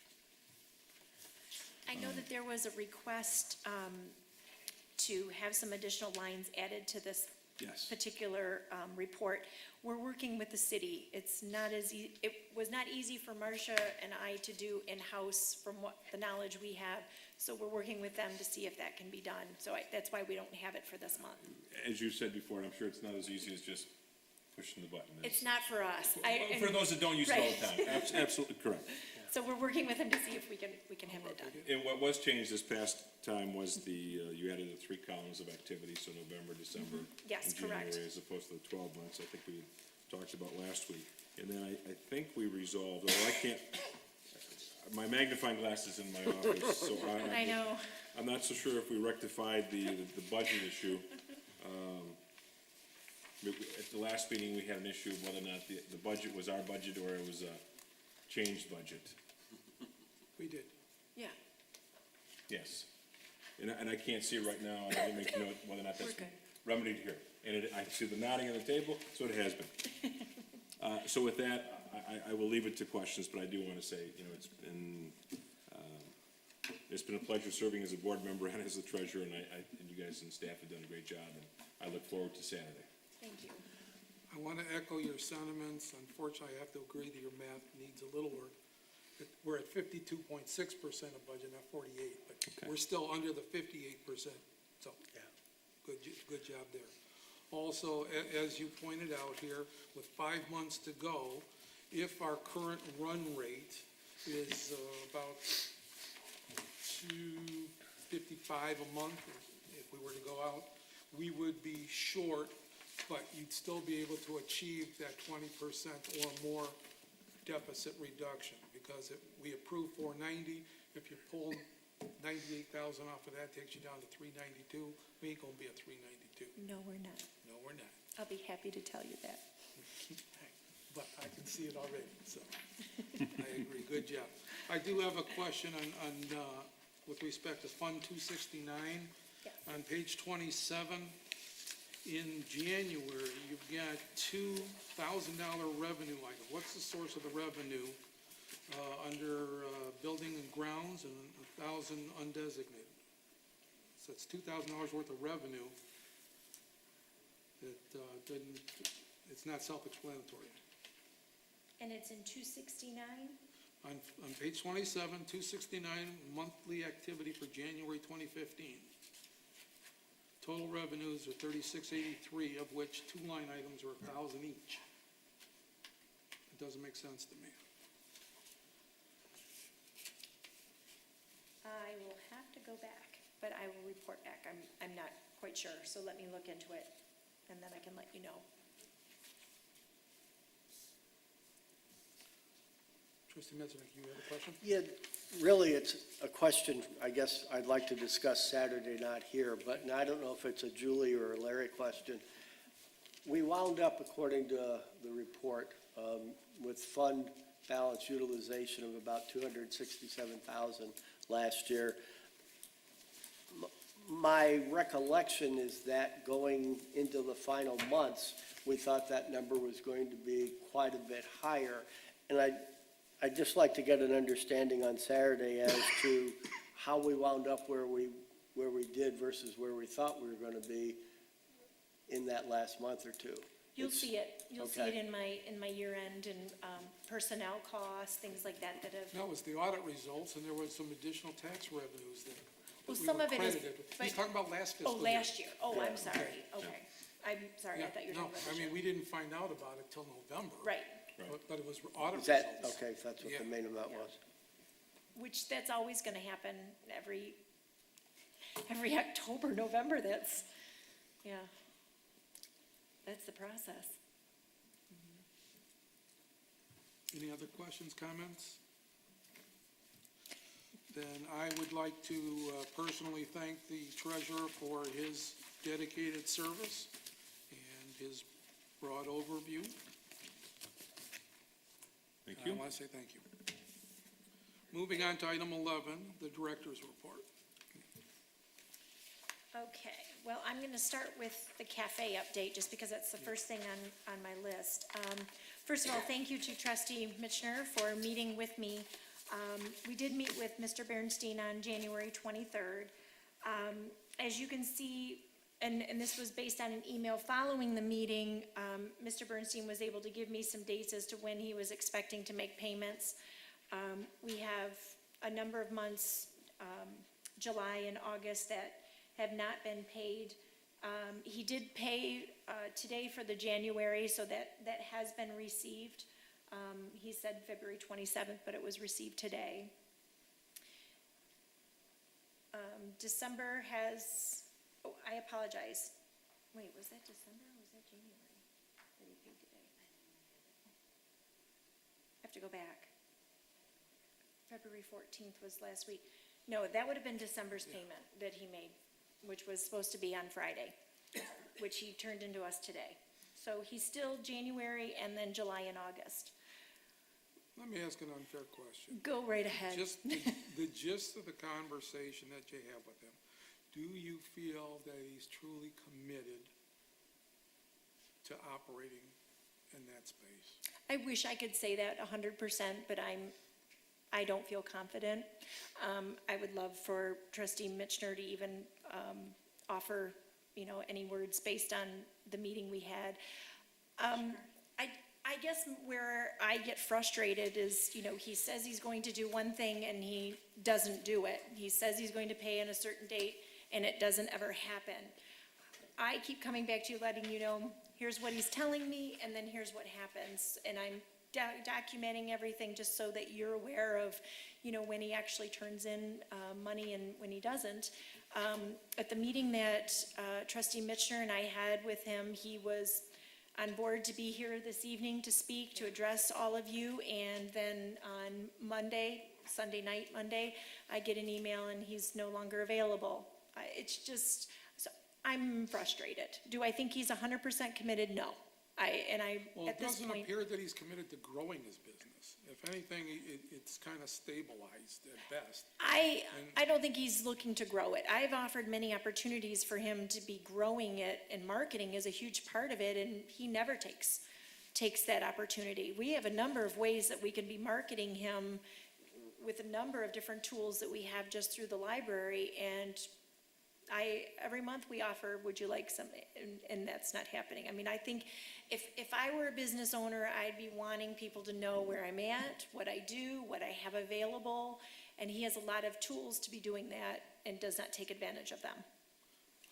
I know that there was a request to have some additional lines added to this Yes. particular report. We're working with the city. It's not it was not easy for Marcia and I to do in-house from what the knowledge we have. So we're working with them to see if that can be done. So that's why we don't have it for this month. As you said before, and I'm sure it's not as easy as just pushing the button. It's not for us. For those that don't use it all the Right. time, absolutely correct. So we're working with them to see if we can have that done. And what was changed this past time was you added the 3 columns of activity, so November, December, Yes, and correct. January, as opposed to the 12 months, I think we talked about last week. And then I think we resolved, although I can't, my magnifying glass is in my office, so I know. I'm not so sure if we rectified the budget issue. At the last meeting, we had an issue of whether or not the budget was our budget or it was a changed budget. We did. Yeah, Yes. And I can't see right now, and I didn't make note whether or not that's We're good. remedied here. And I see the nodding on the table, so it has been. So with that, I will leave it to questions, but I do want to say, it's been a pleasure serving as a board member and as a treasurer, and and you guys and staff have done a great job, and I look forward to Saturday. thank you. I want to echo your sentiments. Unfortunately, I have to agree that your math needs a little work. We're at 52.6% of budget, not 48, but Okay. we're still under the 58%. So, good job there. Also, as you pointed out here, with 5 months to go, if our current run rate is about 255 a month, if we were to go out, we would be short, but you'd still be able to achieve that 20% or more deficit reduction, because if we approve 490, if you pull 98,000 off of that, takes you down to 392. We ain't gonna be at 392. No, we're not. No, we're not. I'll be happy to tell you that. But I can see it already, so I agree. Good job. I do have a question with respect to Fund 269. Yes. On page 27, in January, you've got $2,000 revenue item. What's the source of the revenue under building and grounds, and 1,000 undesignated? So it's $2,000 worth of revenue that didn't, it's not self-explanatory. And it's in 269? On page 27, 269, monthly activity for January 2015. Total revenues are 3683, of which 2 line items are 1,000 each. It doesn't make sense to me. I will have to go back, but I will report back. I'm not quite sure, so let me look into it, and then I can let you know. Trustee Metzger, you have a question? Yeah, really, it's a question, I guess I'd like to discuss Saturday, not here, but and I don't know if it's a Julie or a Larry question. We wound up, according to the report, with fund balance utilization of about 267,000 last year. My recollection is that going into the final months, we thought that number was going to be quite a bit higher. And I'd just like to get an understanding on Saturday as to how we wound up where we did versus where we thought we were going to be in that last month or two. You'll It's- see it. You'll see it okay. in my year-end and personnel costs, things like that have. That was the audit results, and there was some additional tax revenues there. that Well, we some were of it is- credited. but- He's talking about last fiscal Oh, year. last year. Oh, I'm sorry. Okay. I'm sorry. I Yeah, thought you were no, talking about I this mean, year. we didn't find out about it till November. Right, But it was audit Is that, results. okay, if that's what Yeah. the main amount Yeah. was? which that's always going to happen every October, November. That's the process. Any other questions, comments? Then I would like to personally thank the treasurer for his dedicated service and his broad overview. Thank you. I want to say thank you. Moving on to item 11, the director's report. Okay, well, I'm going to start with the cafe update, just because that's the first thing on my list. First of all, thank you to trustee Mitchner for meeting with me. We did meet with Mr. Bernstein on January 23rd. As you can see, and this was based on an email following the meeting, Mr. Bernstein was able to give me some dates as to when he was expecting to make payments. We have a number of months, July and August, that have not been paid. He did pay today for the January, so that has been received. He said February 27th, but it was received today. December has, oh, I apologize. Wait, was that December or was that January that he paid today? I have to go back. February 14th was last week. No, that would have been December's payment that he made, which was supposed to be on Friday, which he turned into us today. So he's still January and then July and August. Let me ask an unfair question. Go right ahead. Just the gist of the conversation that you have with him, do you feel that he's truly committed to operating in that space? I wish I could say that 100%, but I don't feel confident. I would love for trustee Mitchner to even offer, any words based on the meeting we had. I guess where I get frustrated is, he says he's going to do one thing and he doesn't do it. He says he's going to pay on a certain date and it doesn't ever happen. I keep coming back to you, letting you know, here's what he's telling me, and then here's what happens. And I'm documenting everything just so that you're aware of, when he actually turns in money and when he doesn't. At the meeting that trustee Mitchner and I had with him, he was on board to be here this evening to speak, to address all of you, and then on Monday, Sunday night, Monday, I get an email and he's no longer available. It's just, so I'm frustrated. Do I think he's 100% committed? No. Well, At it this doesn't point, appear that he's committed to growing his business. If anything, it's kind of stabilized at best. I don't think he's looking to grow it. I've offered many opportunities for him to be growing it, and marketing is a huge part of it, and he never takes that opportunity. We have a number of ways that we can be marketing him with a number of different tools that we have just through the library, and every month we offer, would you like some, and that's not happening. I mean, I think if I were a business owner, I'd be wanting people to know where I'm at, what I do, what I have available, and he has a lot of tools to be doing that and does not take advantage of them.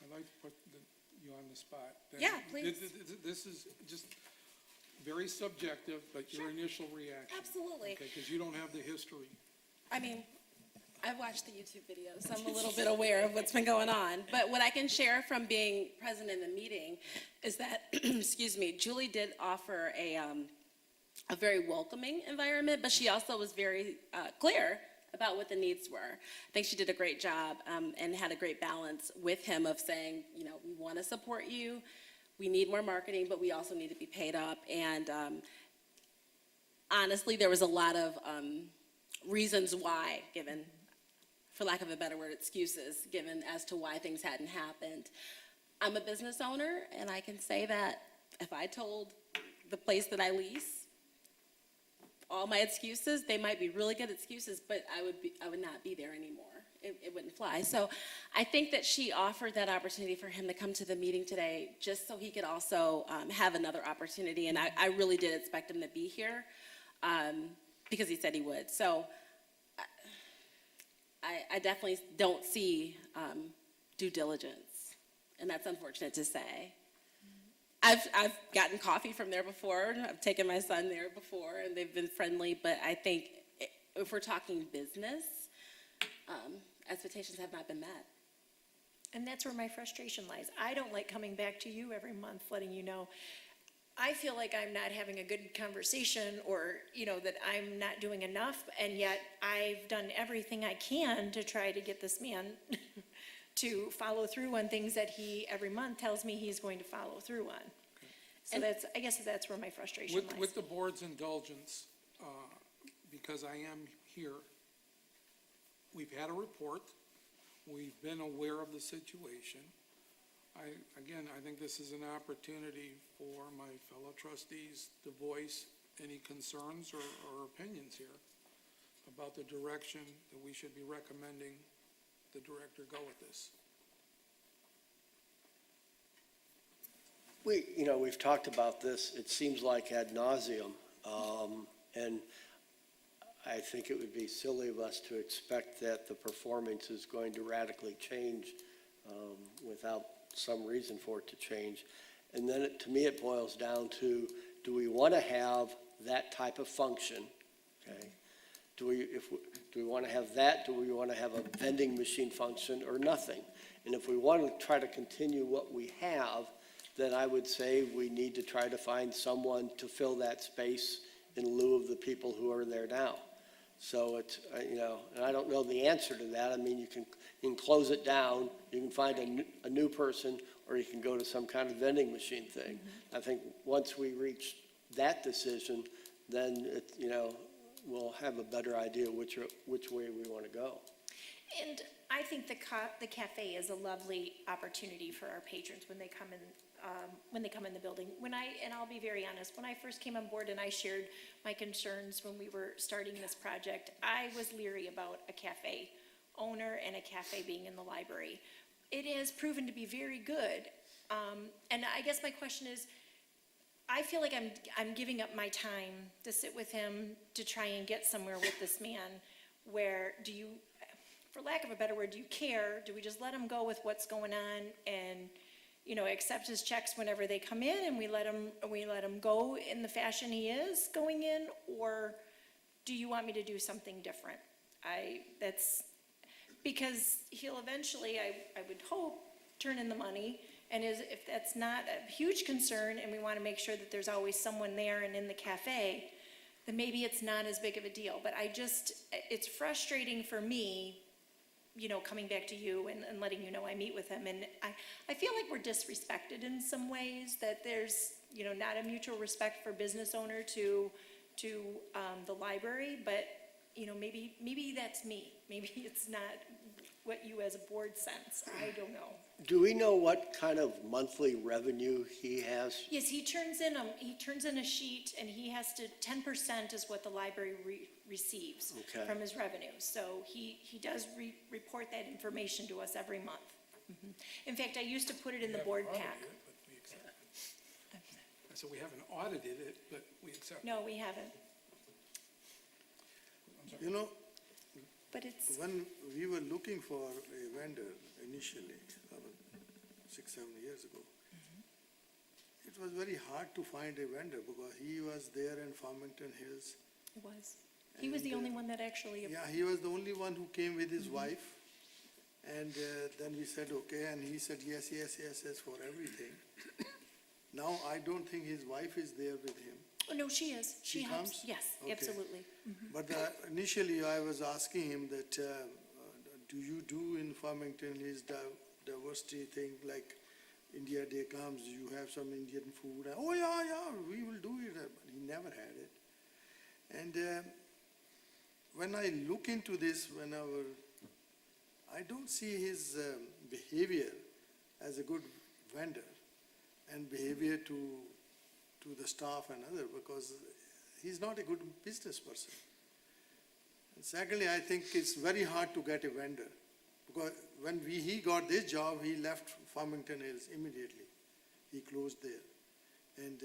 I'd like to put you on the spot. Yeah, please. This is just very subjective, but your initial reaction. Absolutely. Okay, because you don't have the history. I mean, I've watched the YouTube videos, so I'm a little bit aware of what's been going on. But what I can share from being present in the meeting is that, excuse me, Julie did offer a very welcoming environment, but she also was very clear about what the needs were. I think she did a great job and had a great balance with him of saying, we want to support you, we need more marketing, but we also need to be paid up. And honestly, there was a lot of reasons why, given, for lack of a better word, excuses given as to why things hadn't happened. I'm a business owner, and I can say that if I told the place that I lease all my excuses, they might be really good excuses, but I would not be there anymore. It wouldn't fly. So I think that she offered that opportunity for him to come to the meeting today, just so he could also have another opportunity, and I really did expect him to be here, because he said he would. So I definitely don't see due diligence, and that's unfortunate to say. I've gotten coffee from there before. I've taken my son there before, and they've been friendly. But I think if we're talking business, expectations have not been met. And that's where my frustration lies. I don't like coming back to you every month, letting you know, I feel like I'm not having a good conversation, or, that I'm not doing enough, and yet I've done everything I can to try to get this man to follow through on things that he, every month, tells me he's going to follow through on. So I guess that's where my frustration lies. With the board's indulgence, because I am here, we've had a report, we've been aware of the situation. I think this is an opportunity for my fellow trustees to voice any concerns or opinions here about the direction that we should be recommending the director go with this. We've talked about this, it seems like ad nauseum, and I think it would be silly of us to expect that the performance is going to radically change without some reason for it to change. And then, to me, it boils down to, do we want to have that type of function, okay? Do we want to have that? Do we want to have a vending machine function or nothing? And if we want to try to continue what we have, then I would say we need to try to find someone to fill that space in lieu of the people who are there now. So it's, and I don't know the answer to that. I mean, you can close it down, you can find a new person, or you can go to some kind of vending machine thing. I think once we reach that decision, then we'll have a better idea which way we want to go. And I think the cafe is a lovely opportunity for our patrons when they come in the building. And I'll be very honest, when I first came on board and I shared my concerns when we were starting this project, I was leery about a cafe owner and a cafe being in the library. It has proven to be very good. And I guess my question is, I feel like I'm giving up my time to sit with him to try and get somewhere with this man. Where do you, for lack of a better word, do you care? Do we just let him go with what's going on and, accept his checks whenever they come in, and we let him go in the fashion he is going in? Or do you want me to do something different? Because he'll eventually, I would hope, turn in the money. And if that's not a huge concern, and we want to make sure that there's always someone there and in the cafe, then maybe it's not as big of a deal. But it's frustrating for me, coming back to you and letting you know I meet with him. And I feel like we're disrespected in some ways, that there's, not a mutual respect for business owner to the library. But, maybe that's me. Maybe it's not what you as a board sense. I don't know. Do we know what kind of monthly revenue he has? Yes, he turns in a sheet, and he has to, 10% is what the library receives Okay. from his revenue. So he does report that information to us every month. In fact, I used to put it in the board pack. But we accept it. So we haven't audited it, but we accept it. No, we haven't, but it's, When we were looking for a vendor initially, 6-7 years ago, it was very hard to find a vendor because he was there in Farmington Hills. it was. He was the only one that actually, Yeah, he was the only one who came with his wife. And then we said, okay, and he said, yes for everything. Now, I don't think his wife is there with him. oh, no, she is. She She helps. comes? Yes, Okay. absolutely. But initially, I was asking him that, do you do in Farmington his diversity thing, like India Day comes, you have some Indian food? Oh, yeah, we will do it. But he never had it. And when I look into this, I don't see his behavior as a good vendor and behavior to the staff and other, because he's not a good business person. And secondly, I think it's very hard to get a vendor, because when he got this job, he left Farmington Hills immediately. He closed there. And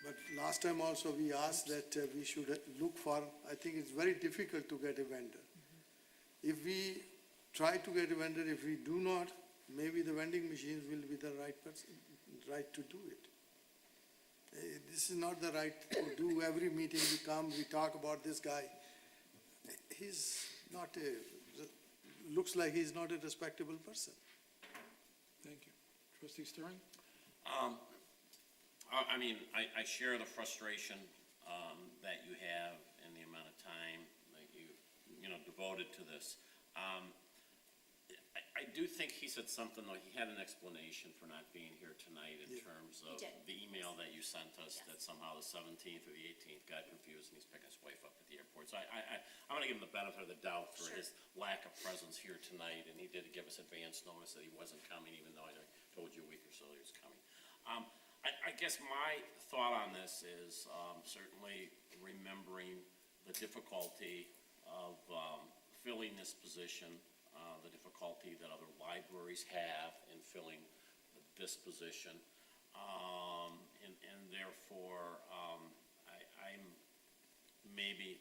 but last time also we asked that we should look for, I think it's very difficult to get a vendor. If we try to get a vendor, if we do not, maybe the vending machines will be the right person, right to do it. This is not the right to do. Every meeting we come, we talk about this guy. He's not looks like he's not a respectable person. Thank you. Trustee Stirring? I mean, I share the frustration, that you have in the amount of time that you know, devoted to this. I do think he said something, though, he had an explanation for not being here tonight in terms of did. the email that you sent us, Yes. that somehow the 17th or the 18th got confused and he's picking his wife up at the airport. So I'm gonna give him the benefit of the doubt for Sure. his lack of presence here tonight, and he did give us advance notice that he wasn't coming, even though I told you a week or so he was coming. I guess my thought on this is, certainly remembering the difficulty of, filling this position, the difficulty that other libraries have in filling this position. And therefore, I'm maybe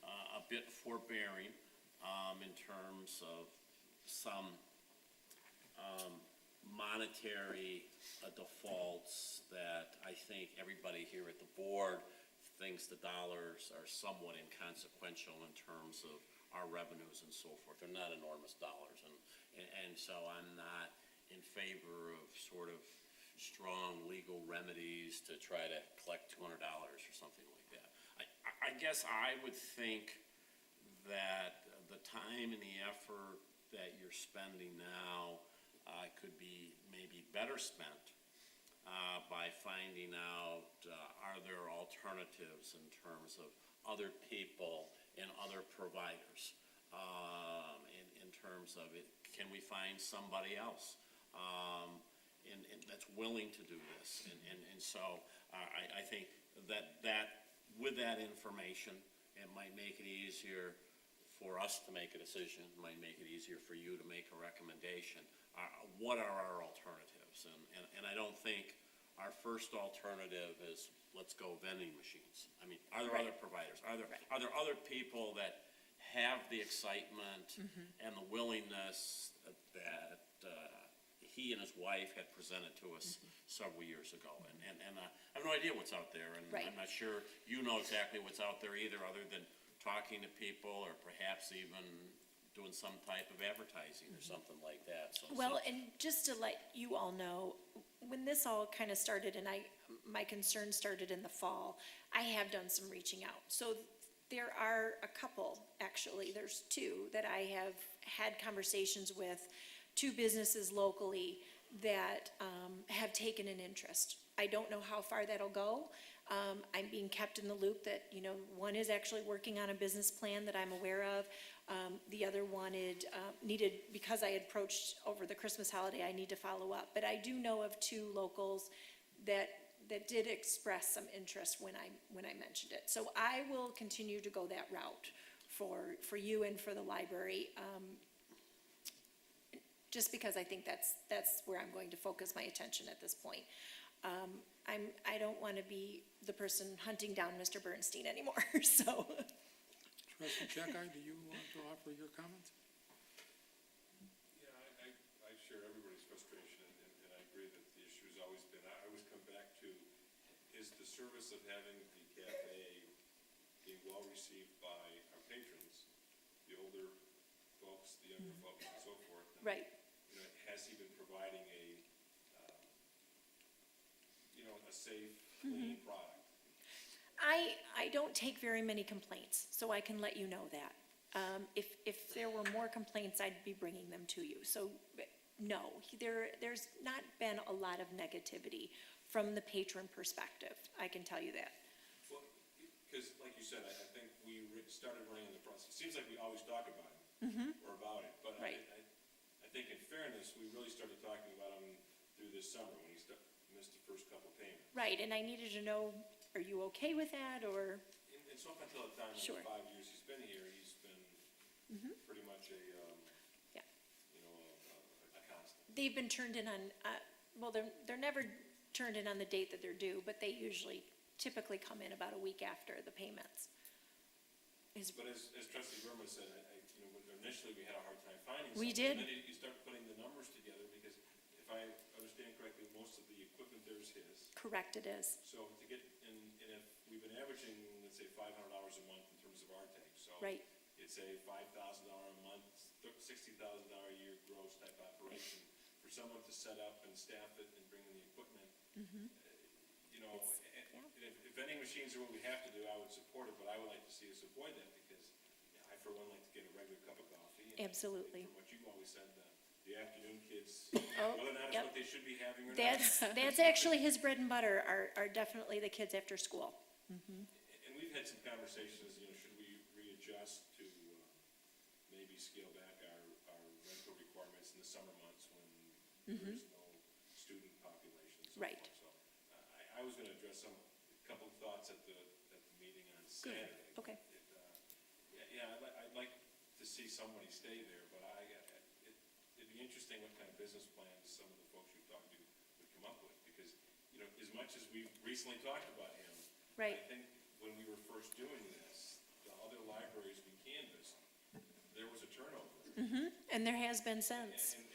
a bit forbearing, in terms of some, monetary defaults that I think everybody here at the board thinks the dollars are somewhat inconsequential in terms of our revenues and so forth. They're not enormous dollars, and so I'm not in favor of sort of strong legal remedies to try to collect $200 or something like that. I guess I would think that the time and the effort that you're spending now could be maybe better spent by finding out, are there alternatives in terms of other people and other providers? In terms of it, can we find somebody else and that's willing to do this? And so I think that with that information, it might make it easier for us to make a decision, might make it easier for you to make a recommendation. What are our alternatives? And I don't think our first alternative is, let's go vending machines. I mean, are there other providers? Are there other people that have the excitement and the willingness that he and his wife had presented to us several years ago? And I have no idea what's out there, and Right. I'm not sure you know exactly what's out there either, other than talking to people or perhaps even doing some type of advertising or something like that. So, Well, and just to let you all know, when this all kind of started, and my concern started in the fall, I have done some reaching out. So there are a couple, actually, there's two that I have had conversations with, two businesses locally that have taken an interest. I don't know how far that'll go. I'm being kept in the loop that, you know, one is actually working on a business plan that I'm aware of. The other needed, because I had approached over the Christmas holiday, I need to follow up. But I do know of two locals that did express some interest when I mentioned it. So I will continue to go that route for you and for the library, just because I think that's where I'm going to focus my attention at this point. I don't want to be the person hunting down Mr. Bernstein anymore, so. Trustee Chekai, do you want to offer your comments? Yeah, I share everybody's frustration, and I agree that the issue has always been, I always come back to, is the service of having the cafe being well-received by our patrons, the older folks, the younger folks, and so forth? And, Right. you know, has he been providing a safe, clean product? I don't take very many complaints, so I can let you know that. If there were more complaints, I'd be bringing them to you. So, no, there's not been a lot of negativity from the patron perspective, I can tell you that. Well, because like you said, I think we started running the process. It seems like we always talk about it, or about it, but Right. I think in fairness, we really started talking about him through this summer when he missed the first couple payments. Right, and I needed to know, are you okay with that, or? And so up until the time, in Sure. the 5 years he's been here, he's been pretty much a, Yeah. a constant. They've been turned in on, well, they're never turned in on the date that they're due, but they usually typically come in about a week after the payments. But as trustee Burma said, initially we had a hard time finding something. We did. And then you start putting the numbers together, because if I understand correctly, most of the equipment there is his. Correct, it is. So to get, and if we've been averaging, let's say, $500 a month in terms of our take, so. Right. It's a $5,000 a month, $60,000 a year gross type operation. For someone to set up and staff it and bring in the equipment, know, It's- and yeah. if vending machines are what we have to do, I would support it, but I would like to see us avoid that because I, for one, like to get a regular cup of coffee. And Absolutely. From what you've always said, the afternoon kids, Oh, whether or not it's yep. what they should be having or not. That's actually his bread and butter, are definitely the kids after school. And we've had some conversations, you know, should we readjust to maybe scale back our rental requirements in the summer months when there's no student population and so Right. forth. So I was going to address a couple of thoughts at the meeting on Saturday. Okay. I'd like to see somebody stay there, but it'd be interesting what kind of business plans some of the folks you talked to would come up with, because, you know, as much as we've recently talked about him, Right. I think when we were first doing this, the other libraries we canvassed, there was a turnover. And there has been since. And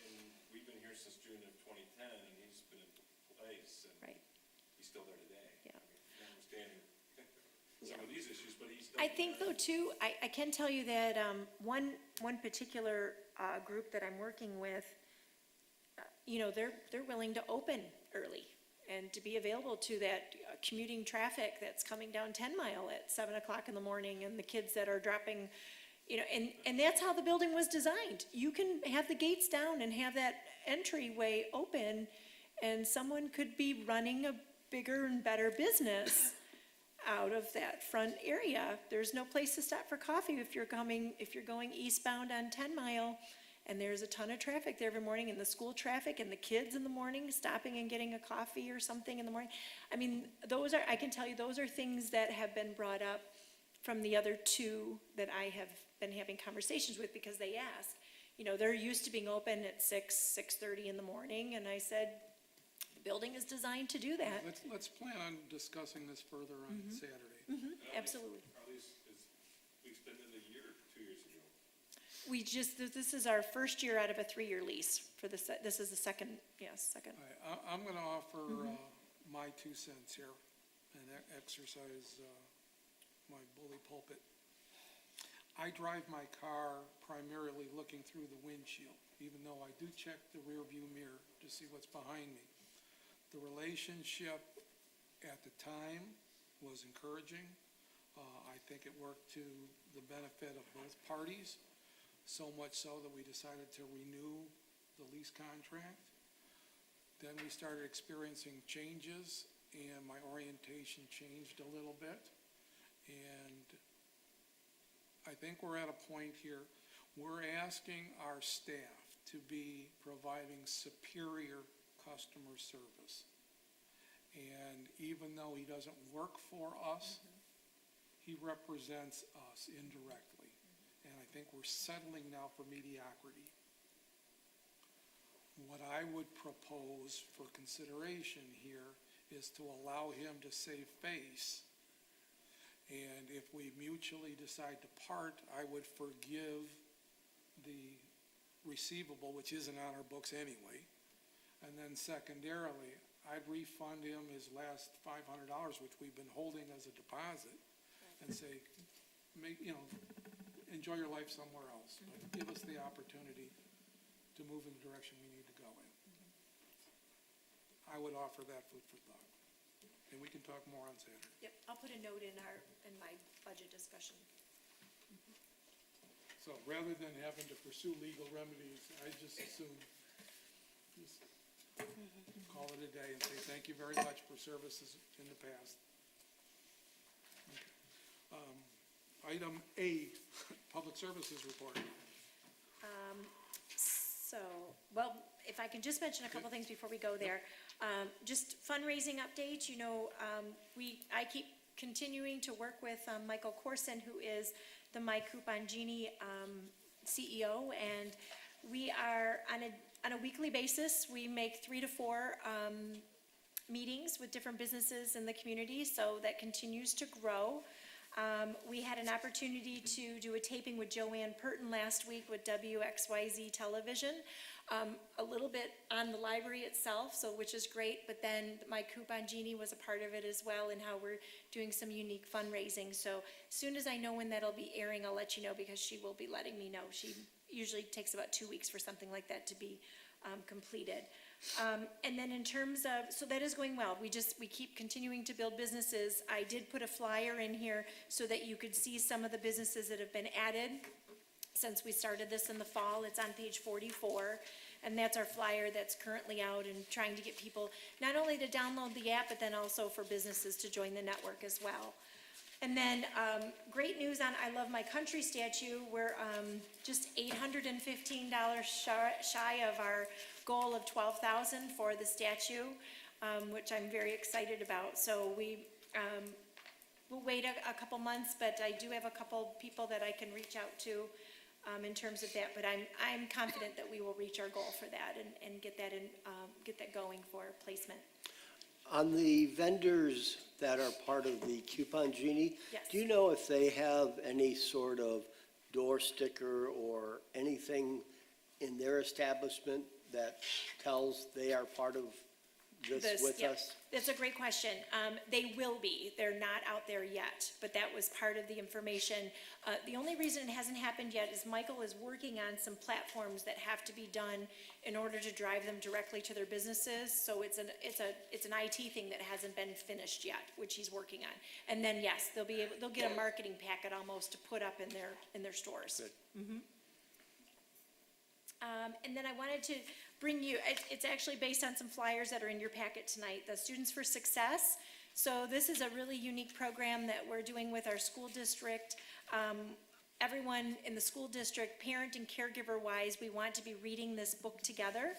we've been here since June of 2010, and he's been in place, and Right. he's still there today. Yeah. I mean, notwithstanding Yeah. some of these issues, but he's still. I think though too, I can tell you that one particular group that I'm working with, you know, they're willing to open early and to be available to that commuting traffic that's coming down 10 Mile at 7 o'clock in the morning, and the kids that are dropping, you know, and that's how the building was designed. You can have the gates down and have that entryway open, and someone could be running a bigger and better business out of that front area. There's no place to stop for coffee if you're going eastbound on 10 Mile, and there's a ton of traffic there every morning, and the school traffic, and the kids in the morning stopping and getting a coffee or something in the morning. I mean, I can tell you, those are things that have been brought up from the other two that I have been having conversations with, because they ask, you know, they're used to being open at 6:30 in the morning, and I said, the building is designed to do that. Let's plan on discussing this further on Saturday. Absolutely. At least, we extended a year, 2 years ago. This is our first year out of a 3-year lease for this is the second, second. All right, I'm gonna offer my 2 cents here and exercise my bully pulpit. I drive my car primarily looking through the windshield, even though I do check the rear view mirror to see what's behind me. The relationship at the time was encouraging. I think it worked to the benefit of both parties, so much so that we decided to renew the lease contract. Then we started experiencing changes, and my orientation changed a little bit. And I think we're at a point here, we're asking our staff to be providing superior customer service. And even though he doesn't work for us, he represents us indirectly. And I think we're settling now for mediocrity. What I would propose for consideration here is to allow him to save face. And if we mutually decide to part, I would forgive the receivable, which isn't on our books anyway. And then secondarily, I'd refund him his last $500, which we've been holding as a deposit, and say, enjoy your life somewhere else, but give us the opportunity to move in the direction we need to go in. I would offer that food for thought, and we can talk more on Saturday. Yep, I'll put a note in my budget discussion. So rather than having to pursue legal remedies, I just assume, just call it a day and say thank you very much for services in the past. Okay. Item A, Public Services Report. If I can just mention a couple things before we go there. Just fundraising updates, I keep continuing to work with Michael Corson, who is the My Coupon Genie CEO, and we are on a weekly basis, we make 3 to 4 meetings with different businesses in the community, so that continues to grow. We had an opportunity to do a taping with Joanne Purton last week with WXYZ Television, a little bit on the library itself, which is great, but then My Coupon Genie was a part of it as well, and how we're doing some unique fundraising. So as soon as I know when that'll be airing, I'll let you know, because she will be letting me know. She usually takes about 2 weeks for something like that to be completed. And then in terms of, so that is going well. We keep continuing to build businesses. I did put a flyer in here so that you could see some of the businesses that have been added since we started this in the fall. It's on page 44. And that's our flyer that's currently out and trying to get people not only to download the app, but then also for businesses to join the network as well. And then, great news on I Love My Country statue. We're just $815 shy of our goal of $12,000 for the statue, which I'm very excited about. So we'll wait a couple months, but I do have a couple people that I can reach out to in terms of that. But I'm confident that we will reach our goal for that and get that going for placement. On the vendors that are part of the Coupon Genie, Yes. do you know if they have any sort of door sticker or anything in their establishment that tells they are part of this with Yep. us? That's a great question. They will be. They're not out there yet, but that was part of the information. The only reason it hasn't happened yet is Michael is working on some platforms that have to be done in order to drive them directly to their businesses. So it's an IT thing that hasn't been finished yet, which he's working on. And then, yes, they'll get a marketing packet almost to put up in their stores. Good. And then I wanted to bring you, it's actually based on some flyers that are in your packet tonight, the Students for Success. So this is a really unique program that we're doing with our school district. Everyone in the school district, parent and caregiver wise, we want to be reading this book together.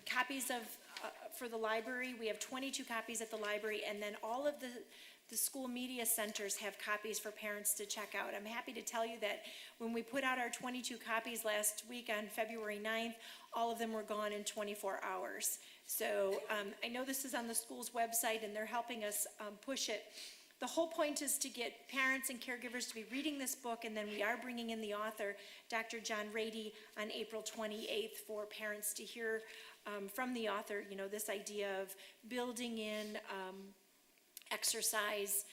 Copies for the library, we have 22 copies at the library, and then all of the school media centers have copies for parents to check out. I'm happy to tell you that when we put out our 22 copies last week on February 9th, all of them were gone in 24 hours. So I know this is on the school's website and they're helping us push it. The whole point is to get parents and caregivers to be reading this book, and then we are bringing in the author, Dr. John Rady, on April 28th for parents to hear from the author, this idea of building in exercise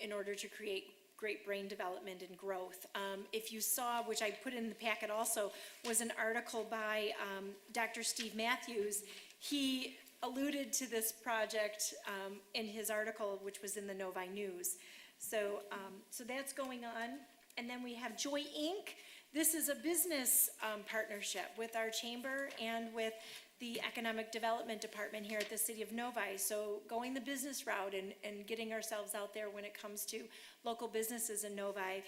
in order to create great brain development and growth. If you saw, which I put in the packet also, was an article by Dr. Steve Matthews. He alluded to this project in his article, which was in the Novi News. So that's going on. And then we have Joy Inc. This is a business partnership with our chamber and with the Economic Development Department here at the City of Novi. So going the business route and getting ourselves out there when it comes to local businesses in Novi.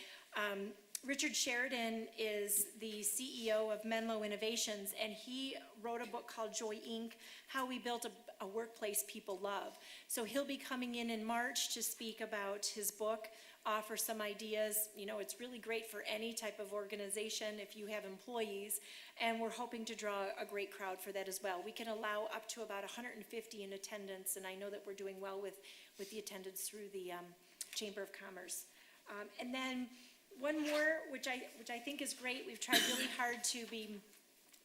Richard Sheridan is the CEO of Menlo Innovations, and he wrote a book called Joy Inc., How We Built a Workplace People Love. So he'll be coming in March to speak about his book, offer some ideas. It's really great for any type of organization if you have employees, and we're hoping to draw a great crowd for that as well. We can allow up to about 150 in attendance, and I know that we're doing well with the attendance through the Chamber of Commerce. And then one more, which I think is great, we've tried really hard to be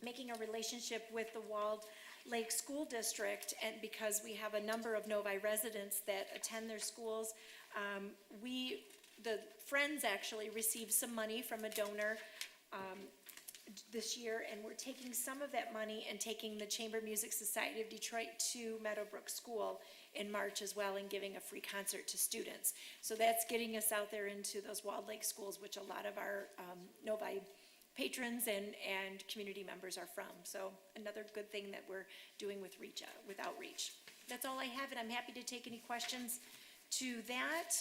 making a relationship with the Walled Lake School District, and because we have a number of Novi residents that attend their schools. The Friends actually received some money from a donor this year, and we're taking some of that money and taking the Chamber Music Society of Detroit to Meadowbrook School in March as well, and giving a free concert to students. So that's getting us out there into those Walled Lake schools, which a lot of our Novi patrons and community members are from. So another good thing that we're doing with outreach. That's all I have, and I'm happy to take any questions to that.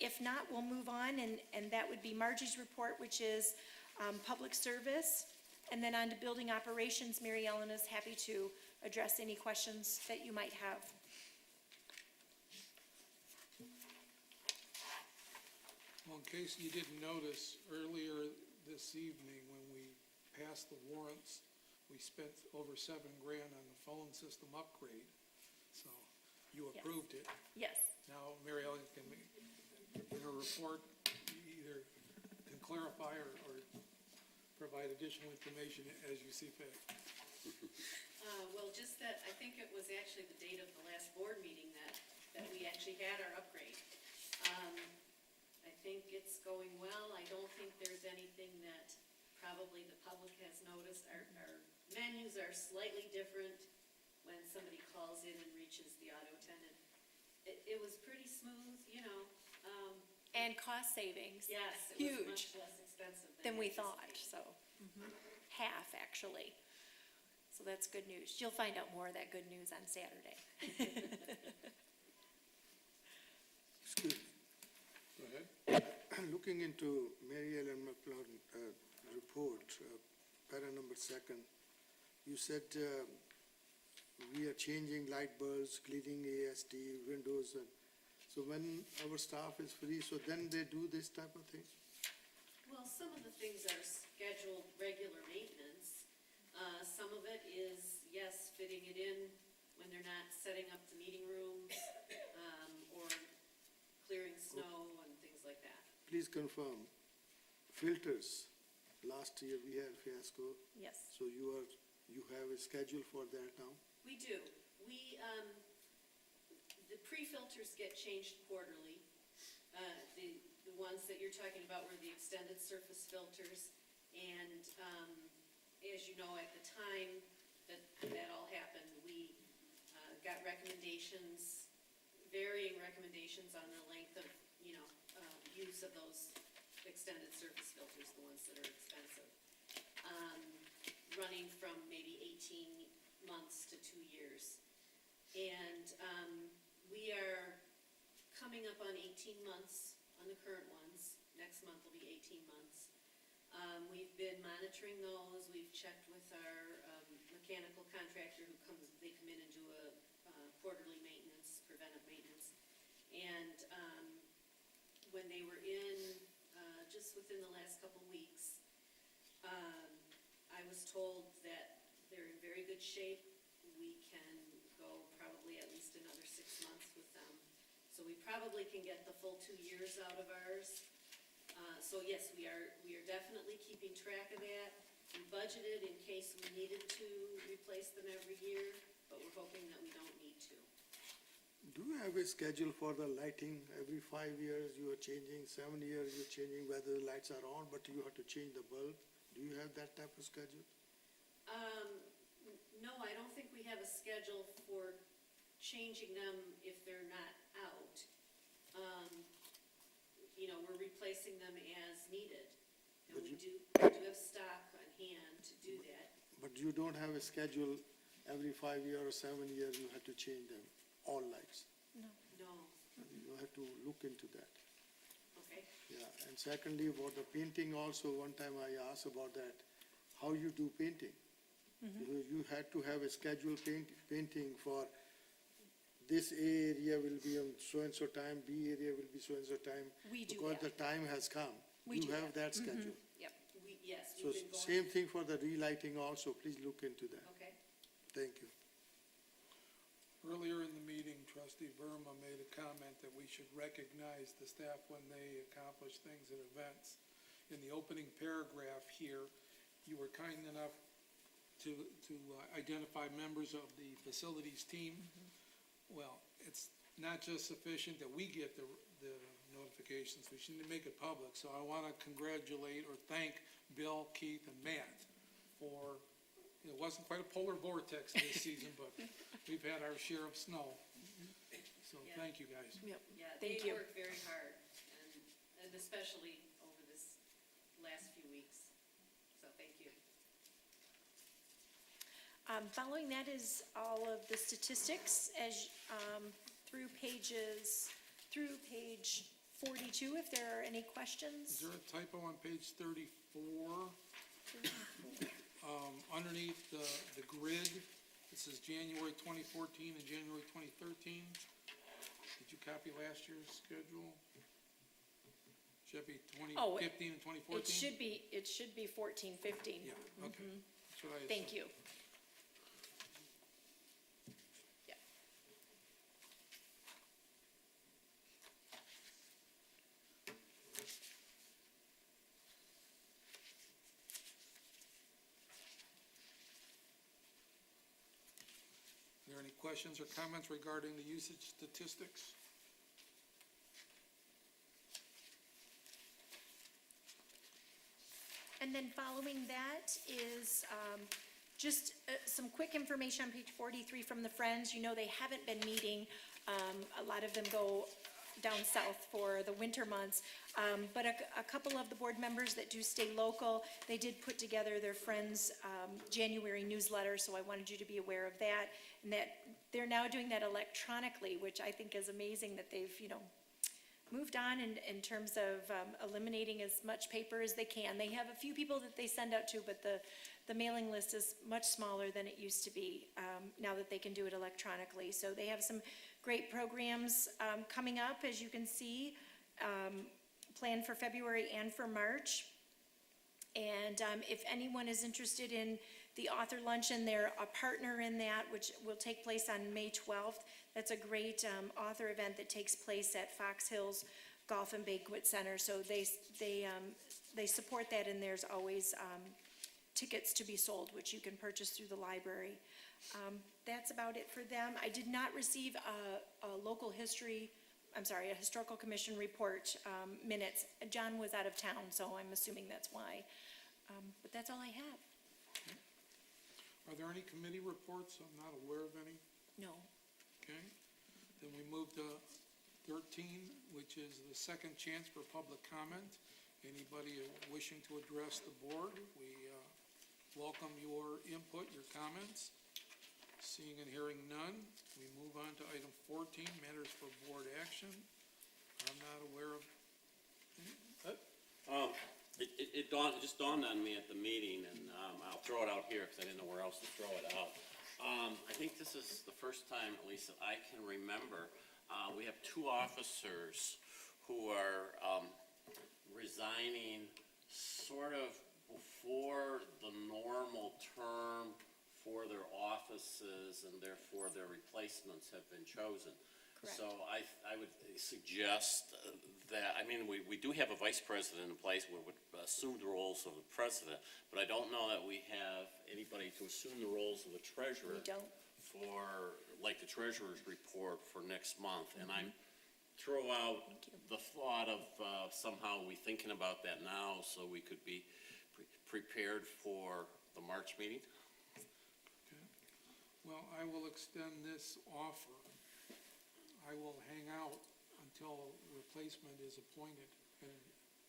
If not, we'll move on, and that would be Margie's report, which is public service. And then on to building operations, Mary Ellen is happy to address any questions that you might have. Well, in case you didn't notice, earlier this evening when we passed the warrants, we spent over $7,000 on the phone system upgrade. So you Yes. approved it. Yes. Now, Mary Ellen can, in her report, either can clarify or provide additional information as you see fit. Well, just that, I think it was actually the date of the last board meeting that we actually had our upgrade. I think it's going well. I don't think there's anything that probably the public has noticed. Our menus are slightly different. when somebody calls in and reaches the auto attendant. It was pretty smooth, you know, And cost savings. yes, it was Huge. much less expensive Than we anticipated. thought, so, half, actually. So that's good news. You'll find out more of that good news on Saturday. Excuse me. Go ahead. Looking into Mary Ellen McLeod report, para number second, you said we are changing light bulbs, cleaning AST, windows, and so when our staff is free, so then they do this type of thing? Well, some of the things are scheduled regular maintenance. Some of it is, yes, fitting it in when they're not setting up the meeting rooms, or clearing snow and things like that. Please confirm, filters, last year we had fiasco, Yes. so you have a schedule for that now? We do. The pre-filters get changed quarterly. The ones that you're talking about were the extended surface filters. And, as you know, at the time that all happened, we, got recommendations, varying recommendations on the length of, use of those extended surface filters, the ones that are expensive. Running from maybe 18 months to 2 years. And we are coming up on 18 months on the current ones. Next month will be 18 months. We've been monitoring those. We've checked with our mechanical contractor they come in and do a quarterly maintenance, preventive maintenance. And when they were in, just within the last couple weeks, I was told that they're in very good shape. We can go probably at least another 6 months with them. So we probably can get the full 2 years out of ours. So yes, we are definitely keeping track of that. We budgeted in case we needed to replace them every year, but we're hoping that we don't need to. Do you have a schedule for the lighting? Every 5 years you are changing, 7 years you're changing whether the lights are on, but you have to change the bulb? Do you have that type of schedule? No, I don't think we have a schedule for changing them if they're not out. We're replacing them as needed. And we do have stock on hand to do that. But you don't have a schedule every 5 years or 7 years you have to change them, all lights? No, You have to look into that. okay. Yeah, and secondly, about the painting also, one time I asked about that, how you do painting? You had to have a scheduled painting for this A area will be on so-and-so time, B area will be so-and-so time. We do Because the that. time has come. We do You have that schedule. Yep. Yes, So we've been going. same thing for the relighting also, please look into that. Okay. Thank you. Earlier in the meeting, trustee Verma made a comment that we should recognize the staff when they accomplish things at events. In the opening paragraph here, you were kind enough to identify members of the facilities team. Well, it's not just sufficient that we get the notifications, we should make it public. So I want to congratulate or thank Bill, Keith, and Matt for, it wasn't quite a polar vortex this season, but we've had our share of snow. So Yeah. thank you, guys. Yep. Yeah, Thank they you. work very hard, and especially over this last few weeks. So thank you. Following that is all of the statistics through page 42, if there are any Is questions. there a typo on page 34? Underneath the grid, it says January 2014 and January 2013. Did you copy last year's schedule? Should be Oh, 2015 and 2014? It should be 14, 15. Yeah, okay. That's what I assumed. Thank you. Yeah. Are there any questions or comments regarding the usage statistics? And then following that is Just some quick information on page 43 from the Friends. You know, they haven't been meeting. A lot of them go down south for the winter months. But a couple of the board members that do stay local, they did put together their Friends January newsletter, so I wanted you to be aware of that. And that they're now doing that electronically, which I think is amazing that they've, moved on in terms of eliminating as much paper as they can. They have a few people that they send out to, but the mailing list is much smaller than it used to be, now that they can do it electronically. So they have some great programs coming up, as you can see, planned for February and for March. And if anyone is interested in the author luncheon, they're a partner in that, which will take place on May 12th. That's a great author event that takes place at Fox Hills Golf and Banquet Center. So they support that, and there's always tickets to be sold, which you can purchase through the library. That's about it for them. I did not receive a historical commission report minutes. John was out of town, so I'm assuming that's why. But that's all I have. Are there any committee reports? I'm not aware of any. No. Okay. Then we move to 13, which is the second chance for public comment. Anybody wishing to address the board, we welcome your input, your comments. Seeing and hearing none, we move on to item 14, matters for board action. I'm not aware of any. It just dawned on me at the meeting, and I'll throw it out here because I didn't know where else to throw it out. I think this is the first time, at least that I can remember, we have two officers who are resigning sort of before the normal term for their offices, and therefore their replacements have been chosen. Correct. So I would suggest that, we do have a vice president in place who would assume the roles of the president, but I don't know that we have anybody to assume the roles of the treasurer. We don't. For, like, the treasurer's report for next month. And I throw out the thought of somehow we thinking about that now so we could be prepared for the March meeting. Okay. Well, I will extend this offer. I will hang out until replacement is appointed and